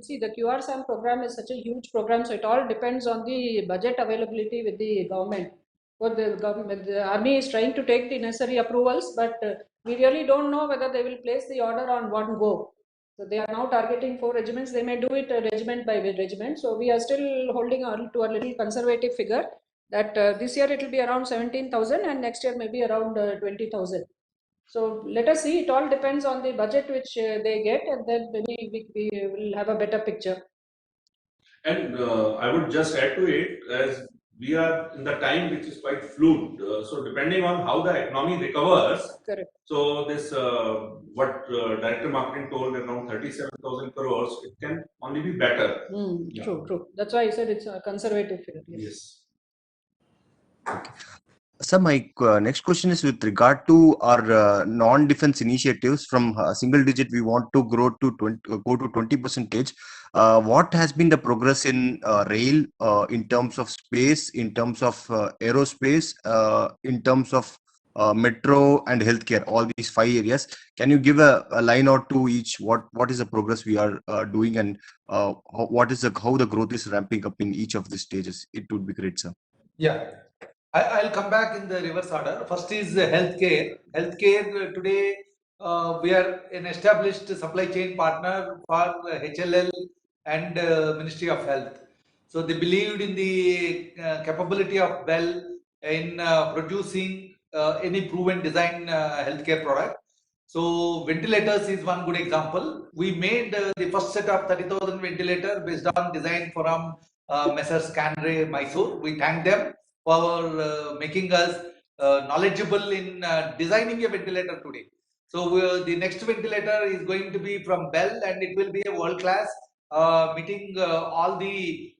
see, the QRSAM program is such a huge program, so it all depends on the budget availability with the government. What the government, the army is trying to take the necessary approvals, but we really don't know whether they will place the order on one go. So they are now targeting 4 regiments. They may do it regiment by regiment. So we are still holding on to a little conservative figure that this year it will be around 17,000 and next year maybe around 20,000. So let us see, it all depends on the budget which they get, and then maybe we will have a better picture. And I would just add to it, as we are in the time which is quite fluid. So depending on how the economy recovers, Correct. so this what Director Marketing told, around 37,000 crores, it can only be better. Yeah. True. That's why I said it's a conservative figure. Yes. Sir, my next question is with regard to our non-defense initiatives. From single digit, we want to grow to 20%. What has been the progress in rail, in terms of space, in terms of aerospace, in terms of metro and healthcare? All these 5 areas. Can you give a line or two each? What is the progress we are doing, and how the growth is ramping up in each of the stages? It would be great, sir. Yeah. I'll come back in the reverse order. First is healthcare. Healthcare today, we are an established supply chain partner for HLL and Ministry of Health. So they believed in the capability of BEL in producing any proven design healthcare product. So ventilators is one good example. We made the first set of 30,000 ventilator based on design from Messrs. Scanray, Mysore. We thank them for making us knowledgeable in designing a ventilator today. So the next ventilator is going to be from BEL, and it will be a world class, meeting all the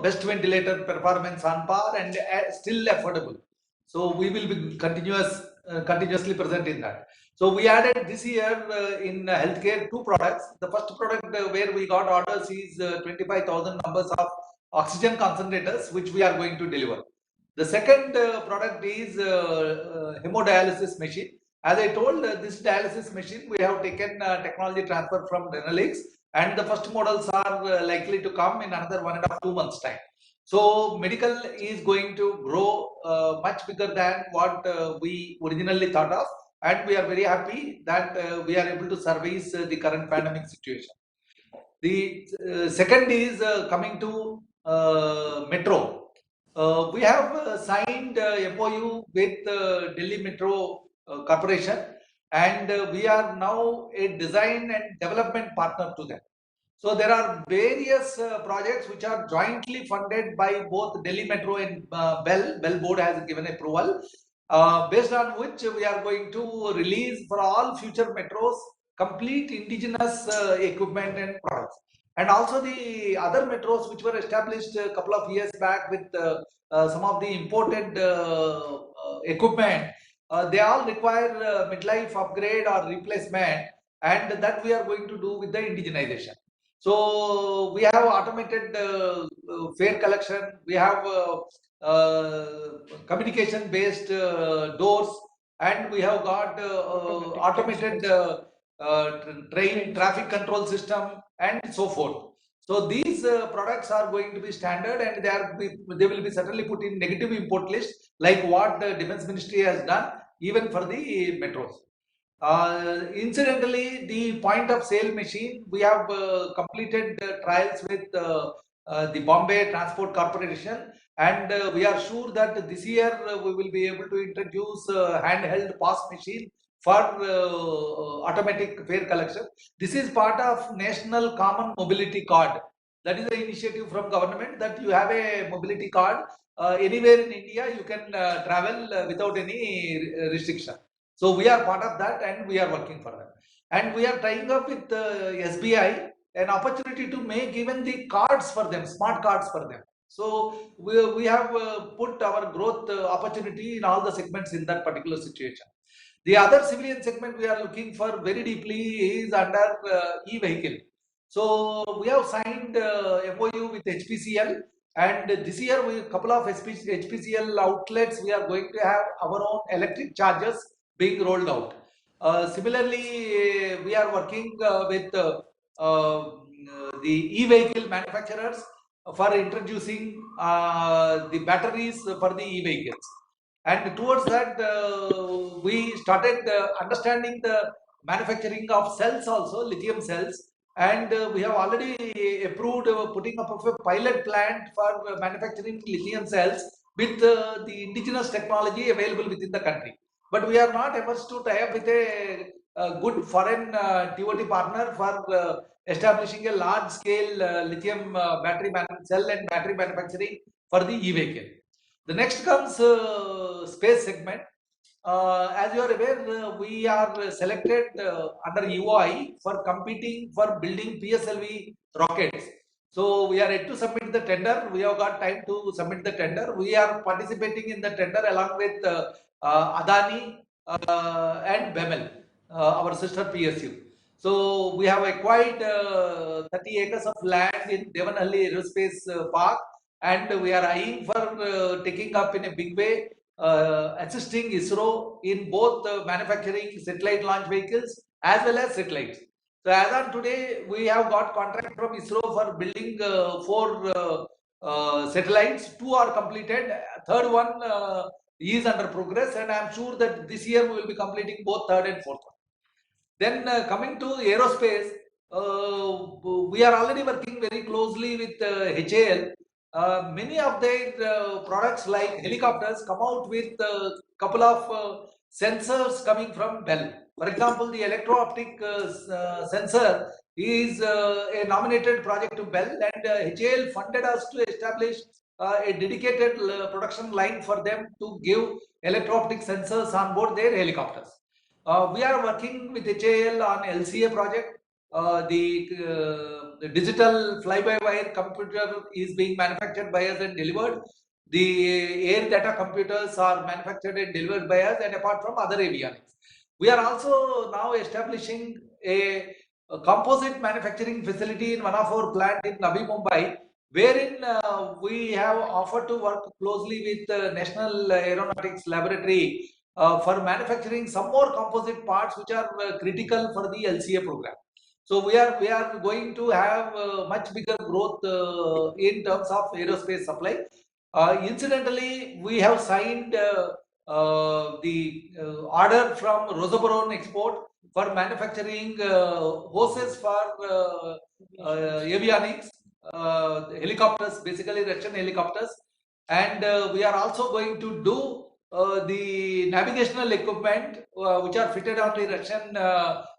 best ventilator performance on par and still affordable. So we will be continuously present in that. So we added this year in healthcare 2 products. The first product where we got orders is 25,000 numbers of oxygen concentrators, which we are going to deliver. The second product is hemodialysis machine. As I told, this dialysis machine, we have taken technology transfer from Denalix, and the first models are likely to come in another 1.5-2 months time. So medical is going to grow much bigger than what we originally thought of, and we are very happy that we are able to service the current pandemic situation. The second is coming to metro. We have signed MOU with Delhi Metro Corporation, and we are now a design and development partner to them. So there are various projects which are jointly funded by both Delhi Metro and BEL. BEL board has given approval, based on which we are going to release for all future metros complete indigenous equipment and products. And also the other metros which were established a couple of years back with some of the imported equipment, they all require midlife upgrade or replacement, and that we are going to do with the indigenization. So we have automated fare collection, we have communication based doors, and we have got automated train traffic control system and so forth. So these products are going to be standard, and they will be certainly put in negative import list, like what the Defense Ministry has done even for the metros. Incidentally, the point of sale machine, we have completed trials with the Bombay Transport Corporation, and we are sure that this year we will be able to introduce handheld POS machine for automatic fare collection. This is part of National Common Mobility Card. That is the initiative from government that you have a mobility card. Anywhere in India, you can travel without any restriction. So we are part of that and we are working for that. And we are tying up with SBI, an opportunity to make even the cards for them, smart cards for them. So we have put our growth opportunity in all the segments in that particular situation. The other civilian segment we are looking for very deeply is under e-vehicle. So we have signed MOU with HPCL, and this year we couple of HPCL outlets we are going to have our own electric chargers being rolled out. Similarly, we are working with the e-vehicle manufacturers for introducing the batteries for the e-vehicles. And towards that, we started understanding the manufacturing of cells also, lithium cells. And we have already approved putting up of a pilot plant for manufacturing lithium cells with the indigenous technology available within the country. But we are not able to tie up with a good foreign TOT partner for establishing a large scale lithium battery cell and battery manufacturing for the e-vehicle. The next comes space segment. As you are aware, we are selected under UOI for competing for building PSLV rockets. So we are yet to submit the tender. We have got time to submit the tender. We are participating in the tender along with Adani and BEML, our sister PSU. So we have acquired 30 acres of land in Devanhalli Aerospace Park, and we are eyeing for taking up in a big way, assisting ISRO in both manufacturing satellite launch vehicles as well as satellites. So as on today, we have got contract from ISRO for building 4 satellites. 2 are completed. Third one is under progress, and I am sure that this year we will be completing both third and fourth one. Then coming to aerospace, we are already working very closely with HAL. Many of their products like helicopters come out with a couple of sensors coming from Bell. For example, the electro-optic sensor is a nominated project to Bell, and HAL funded us to establish a dedicated production line for them to give electro-optic sensors on board their helicopters. We are working with HAL on LCA project. The digital fly-by-wire computer is being manufactured by us and delivered. The air data computers are manufactured and delivered by us, and apart from other avionics. We are also now establishing a composite manufacturing facility in one of our plant in Navi Mumbai, wherein we have offered to work closely with National Aeronautics Laboratory for manufacturing some more composite parts which are critical for the LCA program. So we are going to have much bigger growth in terms of aerospace supply. Incidentally, we have signed the order from Rosoboron Export for manufacturing hoses for avionics, helicopters, basically Russian helicopters. And we are also going to do the navigational equipment which are fitted on the Russian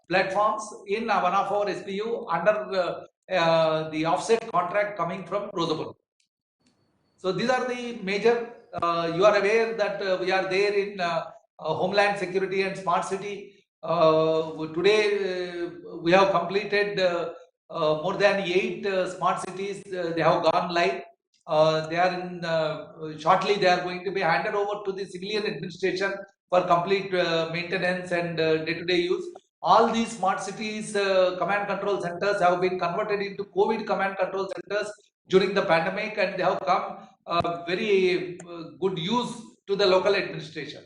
platforms in one of our SBU under the offset contract coming from Rosoboron. So these are the major, you are aware that we are there in Homeland Security and Smart City. Today we have completed more than 8 smart cities. They have gone live. They are in shortly they are going to be handed over to the civilian administration for complete maintenance and day-to-day use. All these smart cities command control centers have been converted into COVID command control centers during the pandemic, and they have come very good use to the local administration.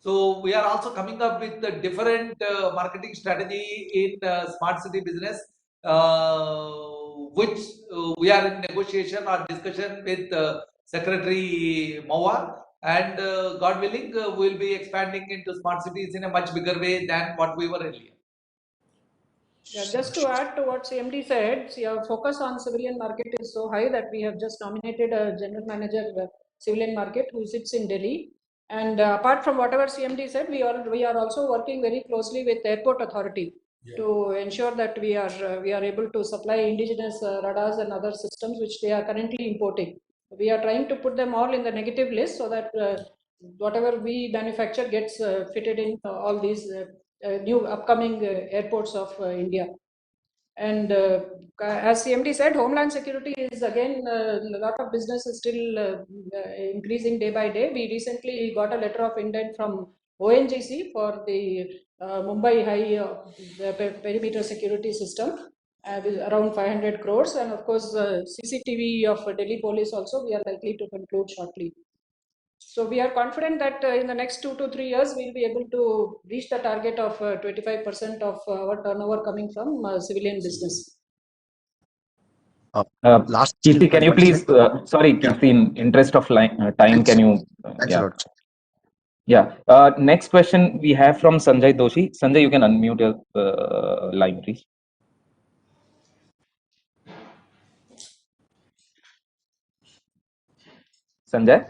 So we are also coming up with a different marketing strategy in smart city business, which we are in negotiation or discussion with Secretary Mawa, and God willing, we will be expanding into smart cities in a much bigger way than what we were earlier. Yeah, just to add to what CMD said, see, our focus on civilian market is so high that we have just nominated a general manager civilian market who sits in Delhi. And apart from whatever CMD said, we are also working very closely with Airport Authority to ensure that we are able to supply indigenous radars and other systems which they are currently importing. We are trying to put them all in the negative list so that whatever we manufacture gets fitted in all these new upcoming airports of India. And as CMD said, Homeland Security is again a lot of business is still increasing day by day. We recently got a letter of intent from ONGC for the Mumbai High perimeter security system with around 500 crores, and of course CCTV of Delhi Police also we are likely to conclude shortly. So we are confident that in the next 2 to 3 years, we'll be able to reach the target of 25% of our turnover coming from civilian business. Last Kirti, can you please, sorry, Yeah. Kirti, in interest of time, Thanks. can you? Thanks a lot. Yeah. Next question we have from Sanjay Doshi. Sanjay, you can unmute your line, please. Sanjay?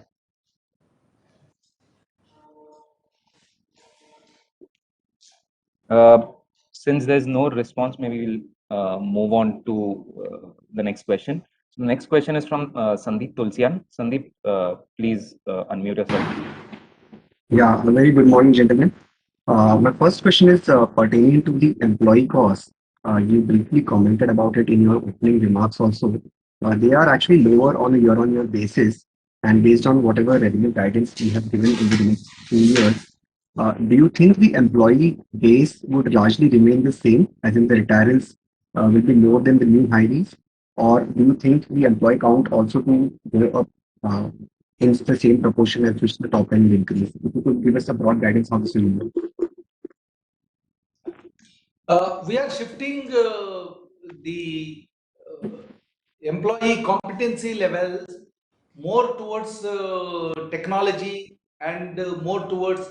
Since there's no response, maybe we'll move on to the next question. So the next question is from Sandeep Tulsian. Sandeep, please unmute yourself. Yeah, a very good morning, gentlemen. My first question is pertaining to the employee costs. You briefly commented about it in your opening remarks also. They are actually lower on a year-on-year basis, and based on whatever revenue guidance we have given in the next 2 years, do you think the employee base would largely remain the same, as in the retirees will be more than the new hirees, or do you think the employee count also to go up in the same proportion as which the top line will increase? If you could give us a broad guidance on this will be. We are shifting the employee competency levels more towards technology and more towards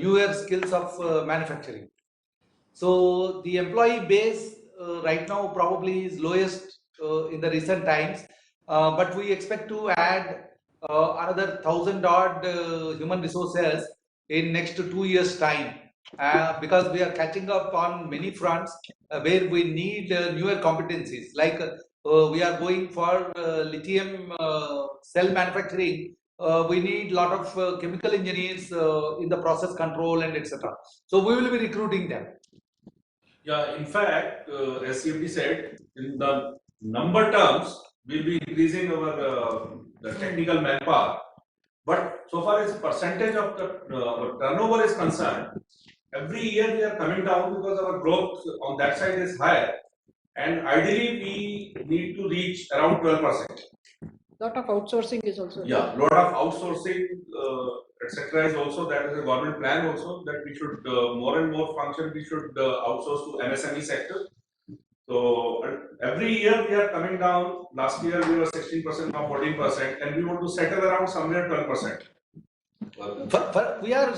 newer skills of manufacturing. So the employee base right now probably is lowest in the recent times, but we expect to add another 1,000 odd human resources in next 2 years time. Because we are catching up on many fronts where we need newer competencies, like we are going for lithium cell manufacturing. We need a lot of chemical engineers in the process control and etc. So we will be recruiting them. Yeah, in fact, as CMD said, in the number terms, we'll be increasing our the technical manpower. But so far as percentage of the our turnover is concerned, every year we are coming down because our growth on that side is higher, and ideally we need to reach around 12%. Lot of outsourcing is also. Yeah, lot of outsourcing, etc. is also, that is a government plan also, that we should more and more function we should outsource to MSME sector. So every year we are coming down. Last year we were 16%, now 14%, and we want to settle around somewhere 12%. We are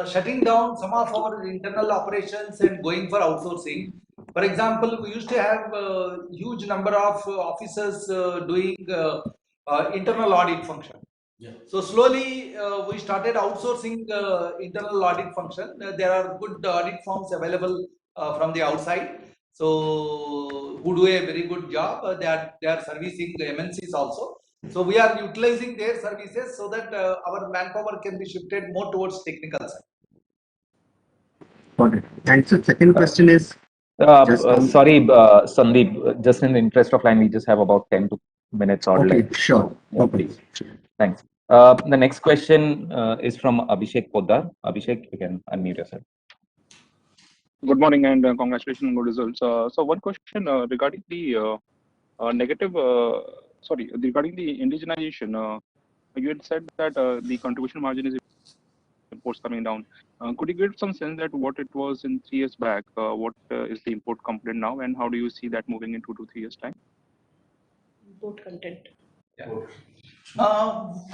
shutting down some of our internal operations and going for outsourcing. For example, we used to have a huge number of officers doing internal audit function. Yeah. So slowly we started outsourcing internal audit function. There are good audit firms available from the outside, so who do a very good job. They are servicing the MNCs also. So we are utilizing their services so that our manpower can be shifted more towards technical side. Got it. And so second question is, Sorry, Sandeep, just in the interest of time, we just have about 10 minutes or less. okay, sure. Yeah, Okay. please. Thanks. The next question is from Abhishek Poddar. Abhishek, you can unmute yourself. Good morning and congratulations on good results. So one question regarding the regarding the indigenization. You had said that the contribution margin is imports coming down. Could you give some sense that what it was in 3 years back? What is the import component now, and how do you see that moving in 2 to 3 years time? Import content. Yeah.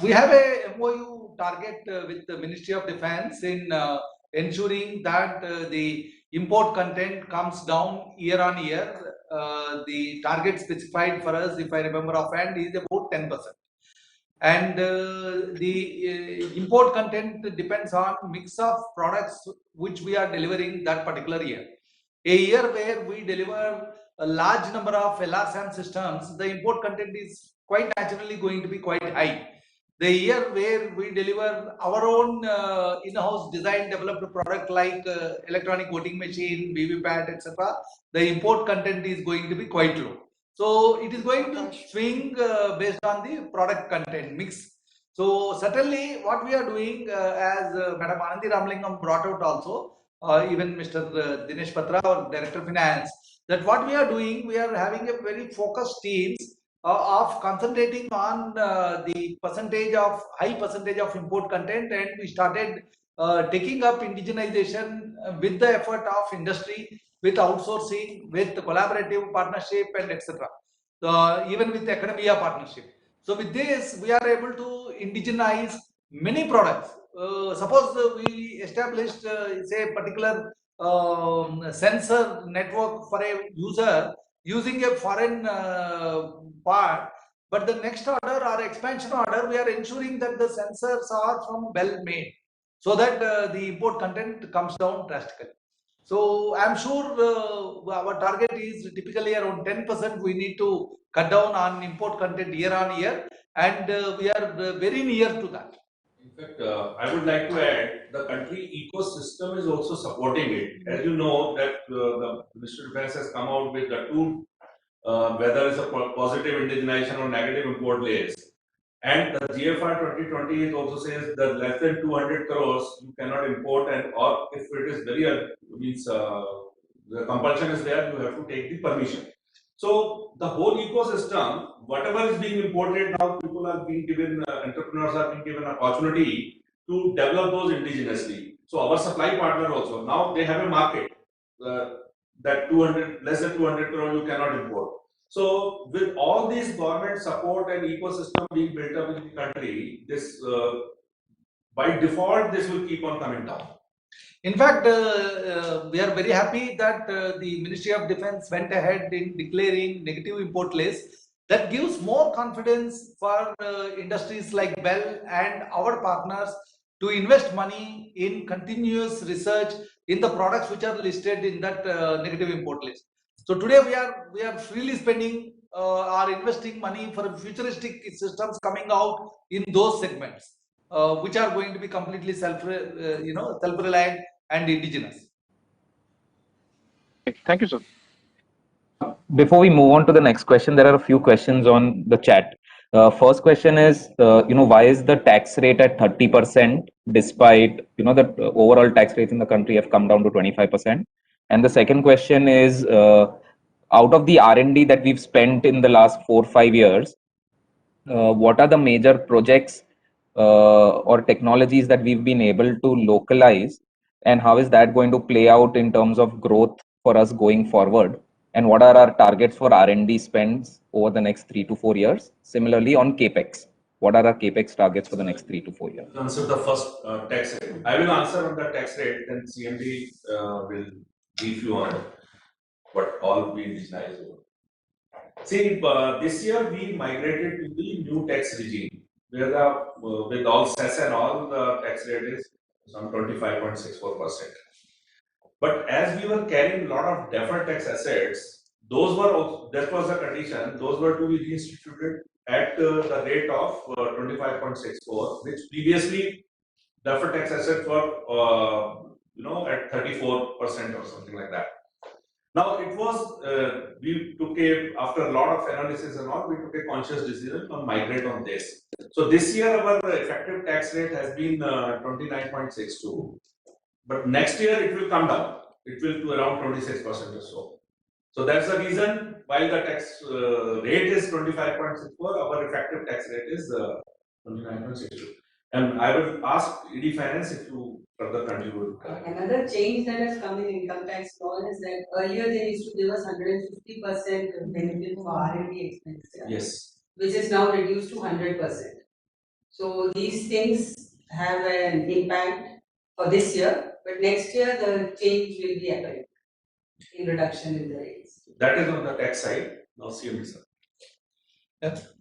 We have a MOU target with the Ministry of Defence in ensuring that the import content comes down year on year. The target specified for us, if I remember offhand, is about 10%. And the import content depends on mix of products which we are delivering that particular year. A year where we deliver a large number of LRSAM systems, the import content is quite naturally going to be quite high. The year where we deliver our own in-house design developed product like electronic voting machine, VVPAT, etc., the import content is going to be quite low. So it is going to swing based on the product content mix. So certainly what we are doing, as Madam Anandi Ramalingam brought out also, even Mr. Dinesh Patra, our Director of Finance, that what we are doing, we are having a very focused teams of concentrating on the high percentage of import content, and we started taking up indigenization with the effort of industry, with outsourcing, with collaborative partnership, and etc. Even with academia partnership. So with this, we are able to indigenize many products. Suppose we established, say, a particular sensor network for a user using a foreign part, but the next order or expansion order, we are ensuring that the sensors are from well made, so that the import content comes down drastically. So I'm sure our target is typically around 10%. We need to cut down on import content year on year, and we are very near to that. In fact, I would like to add, the country ecosystem is also supporting it. As you know, that the Ministry of Defence has come out with the two, whether it's a positive indigenization or negative import list. And the GFR 2020 also says that less than 200 crores you cannot import, and or if it is very means the compulsion is there, you have to take the permission. So the whole ecosystem, whatever is being imported now, people are being given, entrepreneurs are being given an opportunity to develop those indigenously. So our supply partner also, now they have a market that 200, less than 200 crore you cannot import. So with all these government support and ecosystem being built up in the country, this by default, this will keep on coming down. In fact, we are very happy that the Ministry of Defence went ahead in declaring negative import list. That gives more confidence for industries like Bell and our partners to invest money in continuous research in the products which are listed in that negative import list. So today we are freely spending or investing money for futuristic systems coming out in those segments, which are going to be completely self-reliant and indigenous. Thank you, sir. Before we move on to the next question, there are a few questions on the chat. First question is, why is the tax rate at 30% despite, the overall tax rates in the country have come down to 25%? And the second question is, out of the R&D that we've spent in the last 4 or 5 years, what are the major projects or technologies that we've been able to localize, and how is that going to play out in terms of growth for us going forward? And what are our targets for R&D spends over the next 3 to 4 years? Similarly, on CAPEX, what are our CAPEX targets for the next 3 to 4 years? Answer the first tax rate. I will answer on the tax rate, then CMD will brief you on what all we digitize over. See, this year we migrated to the new tax regime, where with all cess and all, the tax rate is some 25.64%. But as we were carrying a lot of deferred tax assets, that was the condition, those were to be reinstituted at the rate of 25.64, which previously deferred tax assets were, at 34% or something like that. Now it was, we took after a lot of analysis and all, we took a conscious decision to migrate on this. So this year our effective tax rate has been 29.62. But next year it will come down. It will to around 26% or so. So that's the reason why the tax rate is 25.64, our effective tax rate is 29.62. And I will ask ED Finance if you further continue. Another change that has come in income tax law is that earlier they used to give us 150% benefit for R&D expenses. Yes. Which is now reduced to 100%. So these things have an impact for this year, but next year the change will be apparent in reduction in the rates. That is on the tax side. Now CMD sir. Yes.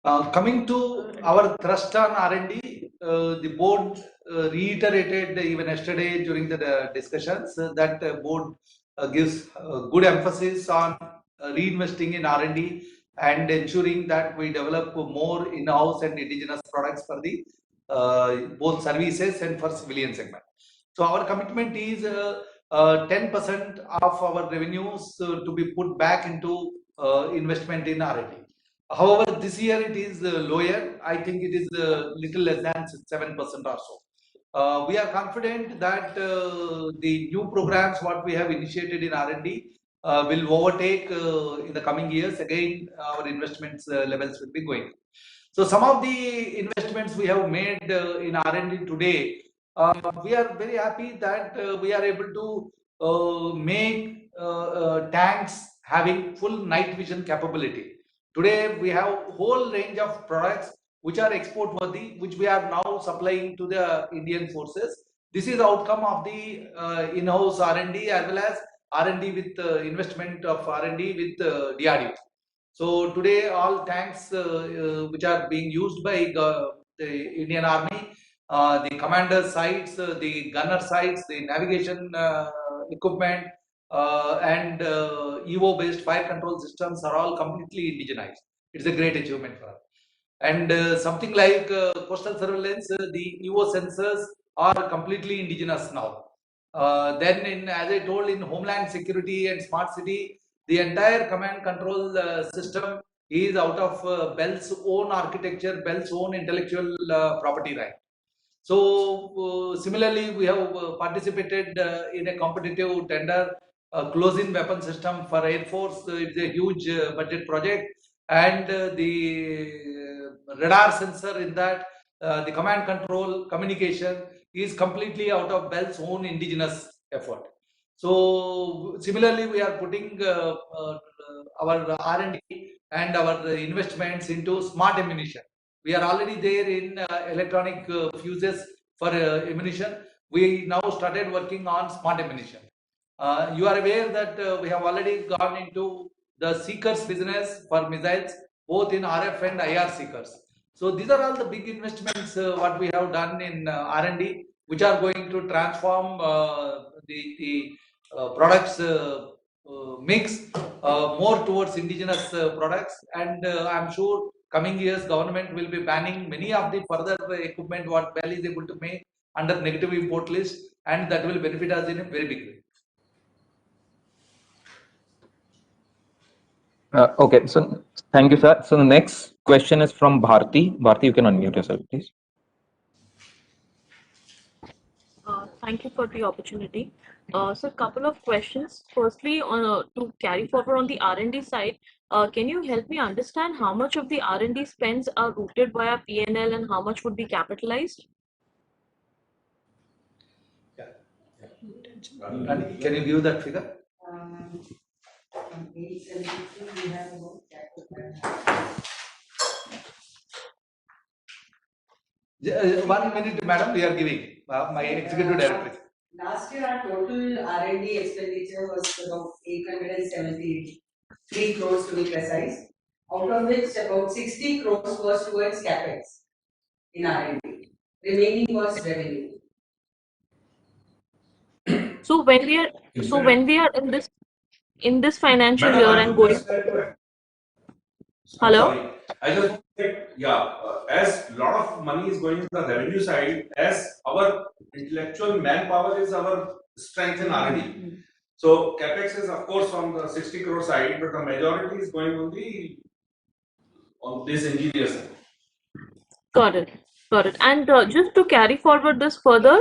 Coming to our thrust on R&D, the board reiterated even yesterday during the discussions that the board gives good emphasis on reinvesting in R&D and ensuring that we develop more in-house and indigenous products for the both services and for civilian segment. So our commitment is 10% of our revenues to be put back into investment in R&D. However, this year it is lower. I think it is little less than 7% or so. We are confident that the new programs what we have initiated in R&D will overtake in the coming years. Again, our investments levels will be going. So some of the investments we have made in R&D today, we are very happy that we are able to make tanks having full night vision capability. Today we have whole range of products which are export worthy, which we are now supplying to the Indian forces. This is the outcome of the in-house R&D as well as R&D with investment of R&D with DRDO. So today all tanks which are being used by the Indian Army, the commander sites, the gunner sites, the navigation equipment and EVO based fire control systems are all completely indigenized. It's a great achievement for us. And something like coastal surveillance, the EVO sensors are completely indigenous now. Then as I told, in homeland security and smart city, the entire command control system is out of Bell's own architecture, Bell's own intellectual property right. So similarly, we have participated in a competitive tender, close-in weapon system for Air Force. It's a huge budget project, and the radar sensor in that, the command control communication is completely out of Bell's own indigenous effort. So similarly, we are putting our R&D and our investments into smart ammunition. We are already there in electronic fuses for ammunition. We now started working on smart ammunition. You are aware that we have already gone into the seekers business for missiles, both in RF and IR seekers. So these are all the big investments what we have done in R&D, which are going to transform the products mix more towards indigenous products. And I'm sure coming years government will be banning many of the further equipment what Bell is able to make under negative import list, and that will benefit us in a very big way. Okay, so thank you, sir. So the next question is from Bharti. Bharti, you can unmute yourself, please. Thank you for the opportunity. So a couple of questions. Firstly, to carry forward on the R&D side, can you help me understand how much of the R&D spends are routed via P&L and how much would be capitalized? And can you give that figure? On page 73, we have about capital. 1 minute, madam, we are giving my executive director. Last year, our total R&D expenditure was about 873 crores to be precise, out of which about 60 crores was towards capex in R&D. Remaining was revenue. So when we are in this financial year and going. Hello. Sorry, I just want to say, as a lot of money is going to the revenue side, as our intellectual manpower is our strength in R&D. So capex is of course on the 60 crore side, but the majority is going on this engineer side. Got it. And just to carry forward this further,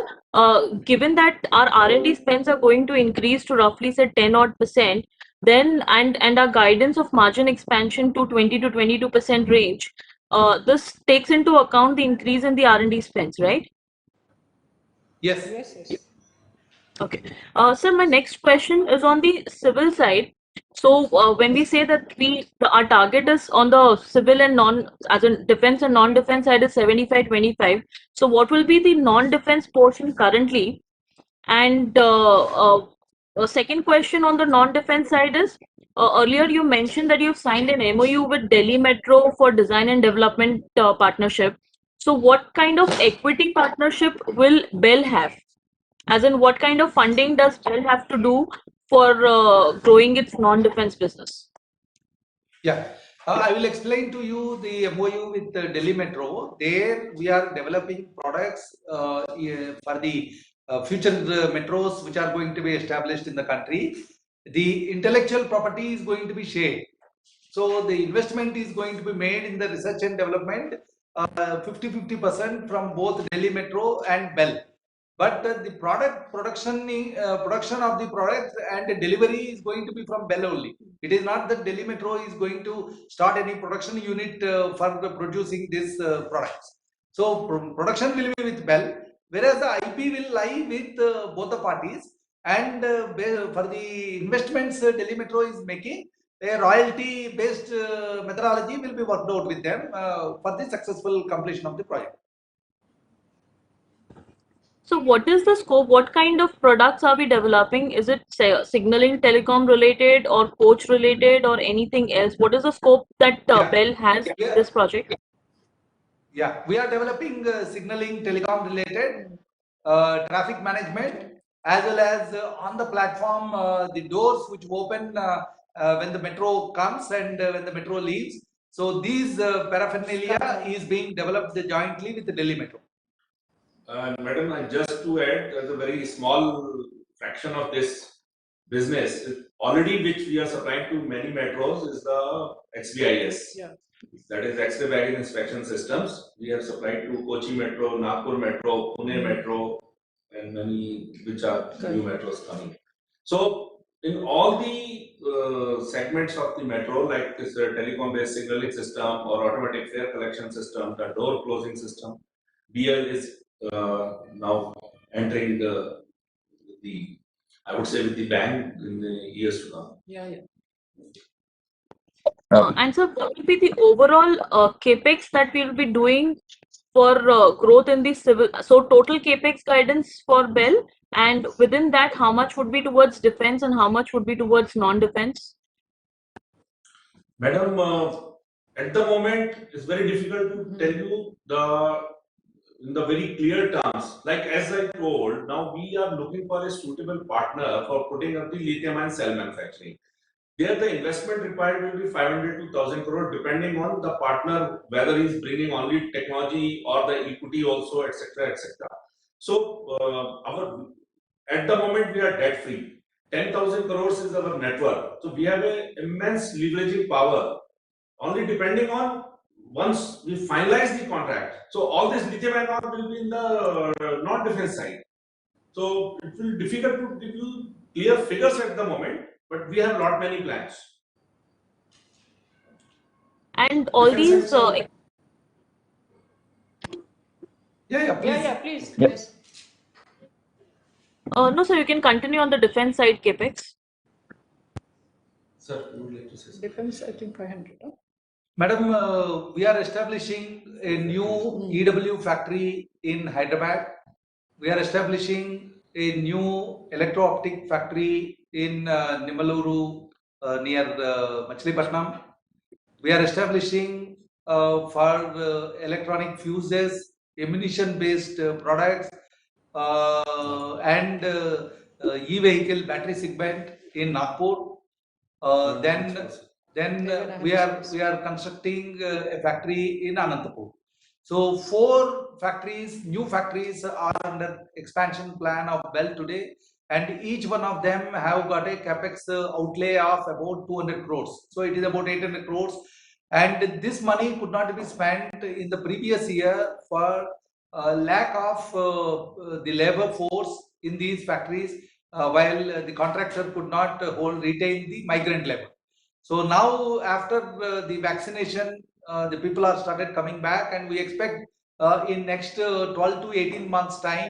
given that our R&D spends are going to increase to roughly say 10% then and our guidance of margin expansion to 20 to 22% range, this takes into account the increase in the R&D spends, right? Yes. Okay. Sir, my next question is on the civil side. So when we say that our target is on the civil and as in defense and non-defense side is 75-25. So what will be the non-defense portion currently? And second question on the non-defense side is, earlier you mentioned that you've signed an MOU with Delhi Metro for design and development partnership. So what kind of equity partnership will Bell have? As in, what kind of funding does Bell have to do for growing its non-defense business? Yeah, I will explain to you the MOU with Delhi Metro. There we are developing products for the future metros which are going to be established in the country. The intellectual property is going to be shared. So the investment is going to be made in the research and development 50-50% from both Delhi Metro and BEL. But the production of the product and the delivery is going to be from BEL only. It is not that Delhi Metro is going to start any production unit for producing these products. So production will be with BEL, whereas the IP will lie with both the parties. And for the investments Delhi Metro is making, a royalty based methodology will be worked out with them for the successful completion of the project. So what is the scope? What kind of products are we developing? Is it signaling telecom related or coach related or anything else? What is the scope that BEL has in this project? Yeah, we are developing signaling telecom related traffic management, as well as on the platform the doors which open when the metro comes and when the metro leaves. So these paraphernalia is being developed jointly with the Delhi Metro. Madam, just to add, as a very small fraction of this business, already which we are supplying to many metros is the XBIS. Yeah. That is X-ray baggage inspection systems. We have supplied to Kochi Metro, Nagpur Metro, Pune Metro, and many which are new metros coming. So in all the segments of the metro, like this telecom-based signaling system or automatic fare collection system, the door closing system, BEL is now entering the I would say with the bang in the years to come. Yeah, yeah. And so what will be the overall capex that we will be doing for growth in the civil? So total capex guidance for BEL, and within that, how much would be towards defense and how much would be towards non-defense? Madam, at the moment, it's very difficult to tell you in the very clear terms. Like as I told, now we are looking for a suitable partner for putting up the lithium-ion cell manufacturing. There, the investment required will be 500 to 1,000 crore, depending on the partner, whether he's bringing only technology or the equity also, etc., etc. So, at the moment we are debt free. 10,000 crores is our net worth. So we have an immense leveraging power. Only depending on once we finalize the contract. So all this lithium-ion will be in the non-defense side. So it will be difficult to give you clear figures at the moment, but we have lot many plans. And all these. Yeah, please. Yep. Yes. No, sir, you can continue on the defense side capex. Sir, you would like to say something? Defense, I think 500. Huh? Madam, we are establishing a new EW factory in Hyderabad. We are establishing a new electro-optic factory in Nimaluru near Machilipatnam. We are establishing for electronic fuses, ammunition-based products, and e-vehicle battery segment in Nagpur. Then we are constructing a factory in Anantapur. So 4 factories, new factories are under expansion plan of BEL today, and each one of them have got a capex outlay of about 200 crores. So it is about 800 crores, and this money could not be spent in the previous year for lack of the labor force in these factories, while the contractor could not retain the migrant labor. So now after the vaccination, the people are started coming back, and we expect in next 12 to 18 months time,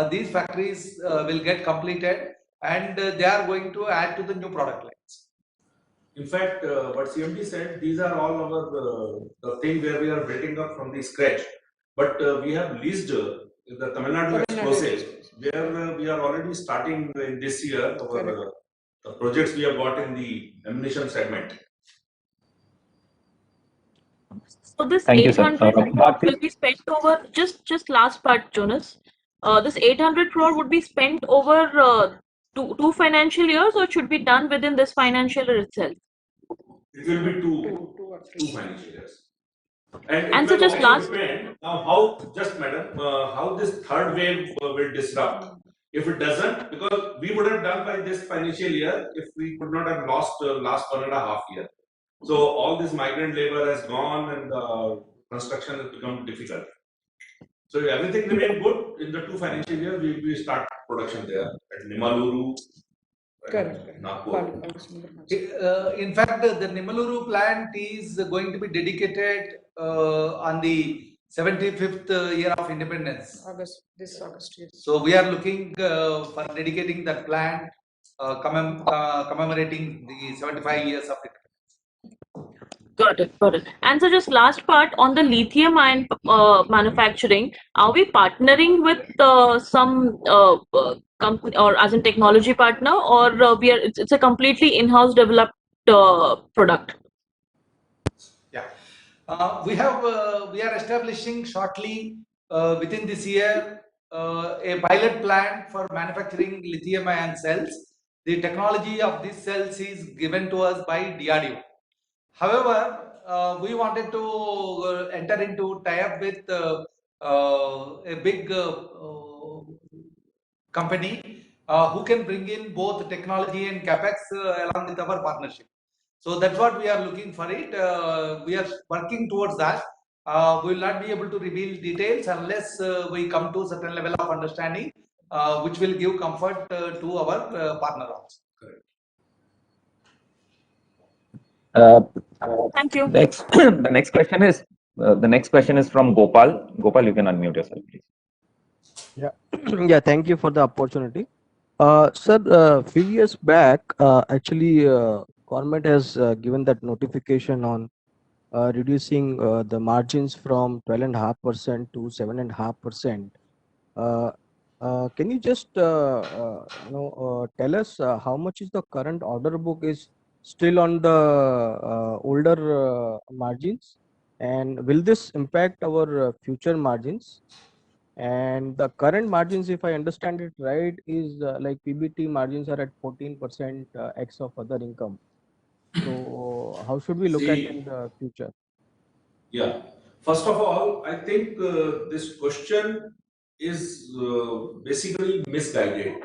these factories will get completed, and they are going to add to the new product lines. In fact, what CMD said, these are all our the thing where we are building up from the scratch. But we have leased the Tamil Nadu explosives, where we are already starting in this year our the projects we have got in the ammunition segment. So this Thank you, sir. 800 will be spent over, just last part, Jonas. This 800 crore would be spent over two financial years, or it should be done within this financial year itself? It will be two financial years. And And it so will just also last, depend now how, just madam, how this third wave will disrupt. If it doesn't, because we would have done by this financial year if we could not have lost last 1.5 years. So all this migrant labor has gone and construction has become difficult. So if everything remain good in the two financial years, we start production there at Nimaluru, Correct. Nagpur. In fact, the Nimaluru plant is going to be dedicated on the 75th year of independence. This August, yes. So we are looking for dedicating that plant, commemorating the 75 years of independence. got it, got it. And so just last part on the lithium ion manufacturing, are we partnering with some company or as a technology partner, or it's a completely in-house developed product? Yeah, we are establishing shortly within this year a pilot plant for manufacturing lithium ion cells. The technology of these cells is given to us by DRDO. However, we wanted to enter into tie-up with a big company who can bring in both technology and capex along with our partnership. So that's what we are looking for it. We are working towards that. We will not be able to reveal details unless we come to a certain level of understanding, which will give comfort to our partner also. Thank you. The next question is from Gopal. Gopal, you can unmute yourself, please. Yeah, yeah. Thank you for the opportunity, sir. Few years back, actually, government has given that notification on reducing the margins from 12.5% to 7.5%. Can you just tell us how much is the current order book is still on the older margins, and will this impact our future margins? And the current margins, if I understand it right, is like PBT margins are at 14% X of other income. So how should we look at in the future? Yeah. First of all, I think this question is basically misguided.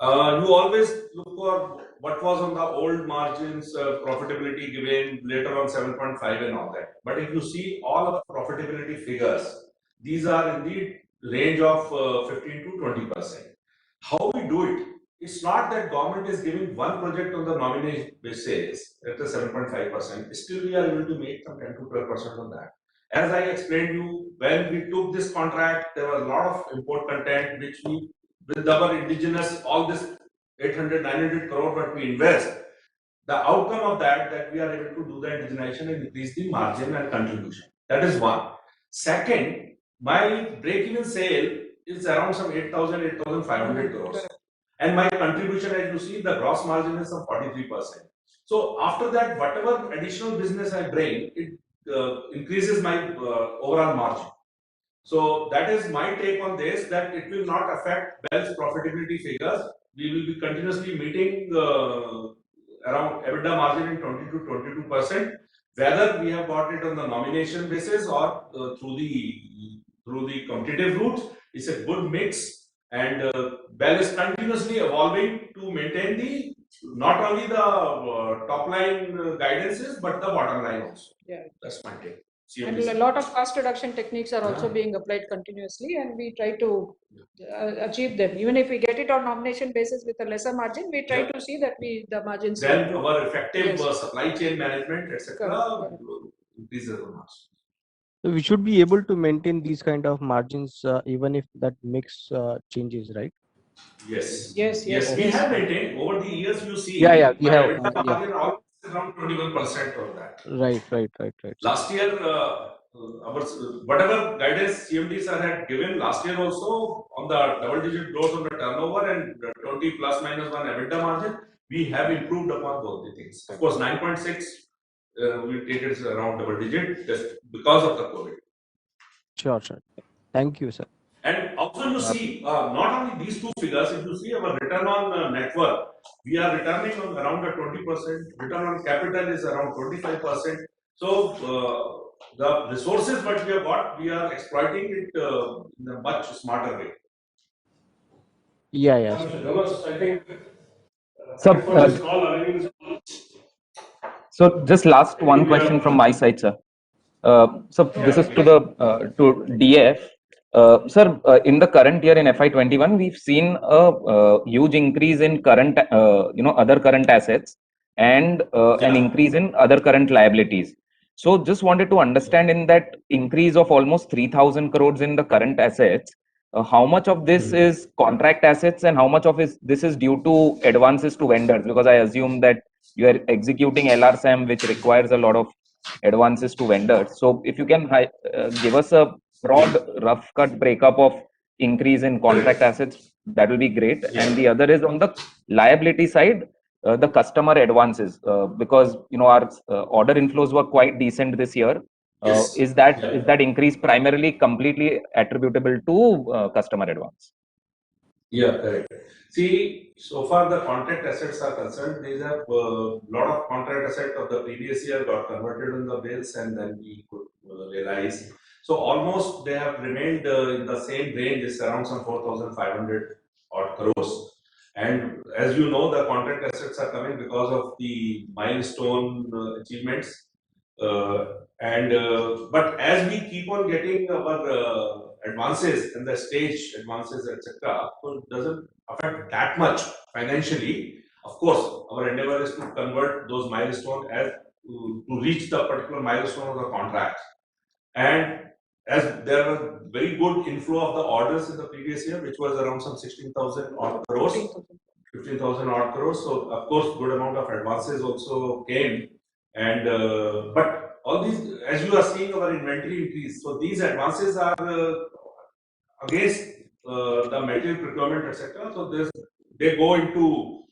You always look for what was on the old margins, profitability given later on 7.5 and all that. But if you see all of the profitability figures, these are in the range of 15 to 20%. How we do it? It's not that government is giving one project on the nomination basis at the 7.5%. Still, we are able to make some 10 to 12% on that. As I explained you, when we took this contract, there was a lot of import content which we, with our indigenous, all this 800, 900 crore what we invest, the outcome of that we are able to do the indigenization and increase the margin and contribution. That is one. Second, my break-even sale is around some 8,000, 8,500 crores. And my contribution, as you see, the gross margin is some 43%. So after that, whatever additional business I bring, it increases my overall margin. So that is my take on this, that it will not affect BEL's profitability figures. We will be continuously meeting around EBITDA margin in 20 to 22%, whether we have got it on the nomination basis or through the competitive routes. It's a good mix, and BEL is continuously evolving to maintain the not only the top line guidances but the bottom line also. Yeah, that's my take. And a lot of cost reduction techniques are also being applied continuously, and we try to achieve them. Even if we get it on nomination basis with a lesser margin, we try to see that the margins. Then our effective supply chain management, etc. increases the margin. So we should be able to maintain these kind of margins even if that mix changes, right? Yes. Yes. We have maintained over the years. You see, we have. Margin almost around 21% of that. Right. Last year, our whatever guidance CMD sir had given last year also on the double-digit growth on the turnover and 20 plus minus 1 EBITDA margin, we have improved upon both the things. Of course, 9.6 we take it around double-digit just because of the COVID. Sure. Thank you, sir. And also you see, not only these two figures, if you see our return on net worth, we are returning on around the 20%, return on capital is around 25%. So the resources what we have got, we are exploiting it in a much smarter way. Yeah, yeah. I think So, for this call, arranging so just last one question from my side, sir. So this is to the to DF. Sir, in the current year in FY21, we've seen a huge increase in current, other current assets and an increase in other current liabilities. So just wanted to understand in that increase of almost 3,000 crores in the current assets, how much of this is contract assets and how much of this is due to advances to vendors? Because I assume that you are executing LRSAM, which requires a lot of advances to vendors. So if you can give us a broad rough cut breakup of increase in contract assets, that will be great. And the other is on the liability side, the customer advances, because our order inflows were quite decent this year. Is that increase primarily completely attributable to customer advance? Yeah, correct. See, so far the contract assets are concerned, these have a lot of contract assets of the previous year got converted in the bills and then we could realize. So almost they have remained in the same range, it's around some 4,500 odd crores. And as you know, the contract assets are coming because of the milestone achievements. But as we keep on getting our advances and the stage advances, etc., so it doesn't affect that much financially. Of course, our endeavor is to convert those milestones as to reach the particular milestone of the contract. And as there was very good inflow of the orders in the previous year, which was around some 16,000 odd crores, 15,000 odd crores. So of course, good amount of advances also came. And but all these, as you are seeing our inventory increase, so these advances are against the material procurement, etc. So they go into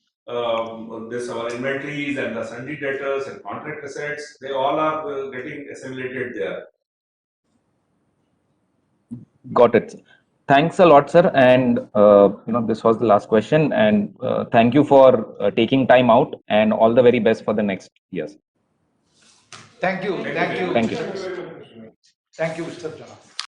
this our inventories and the sundry debtors and contract assets. They all are getting assimilated there. Got it. Thanks a lot, sir. And this was the last question. And thank you for taking time out, and all the very best for the next years. Thank you. Thank you. Thank you. Thank you, Mr. Jana.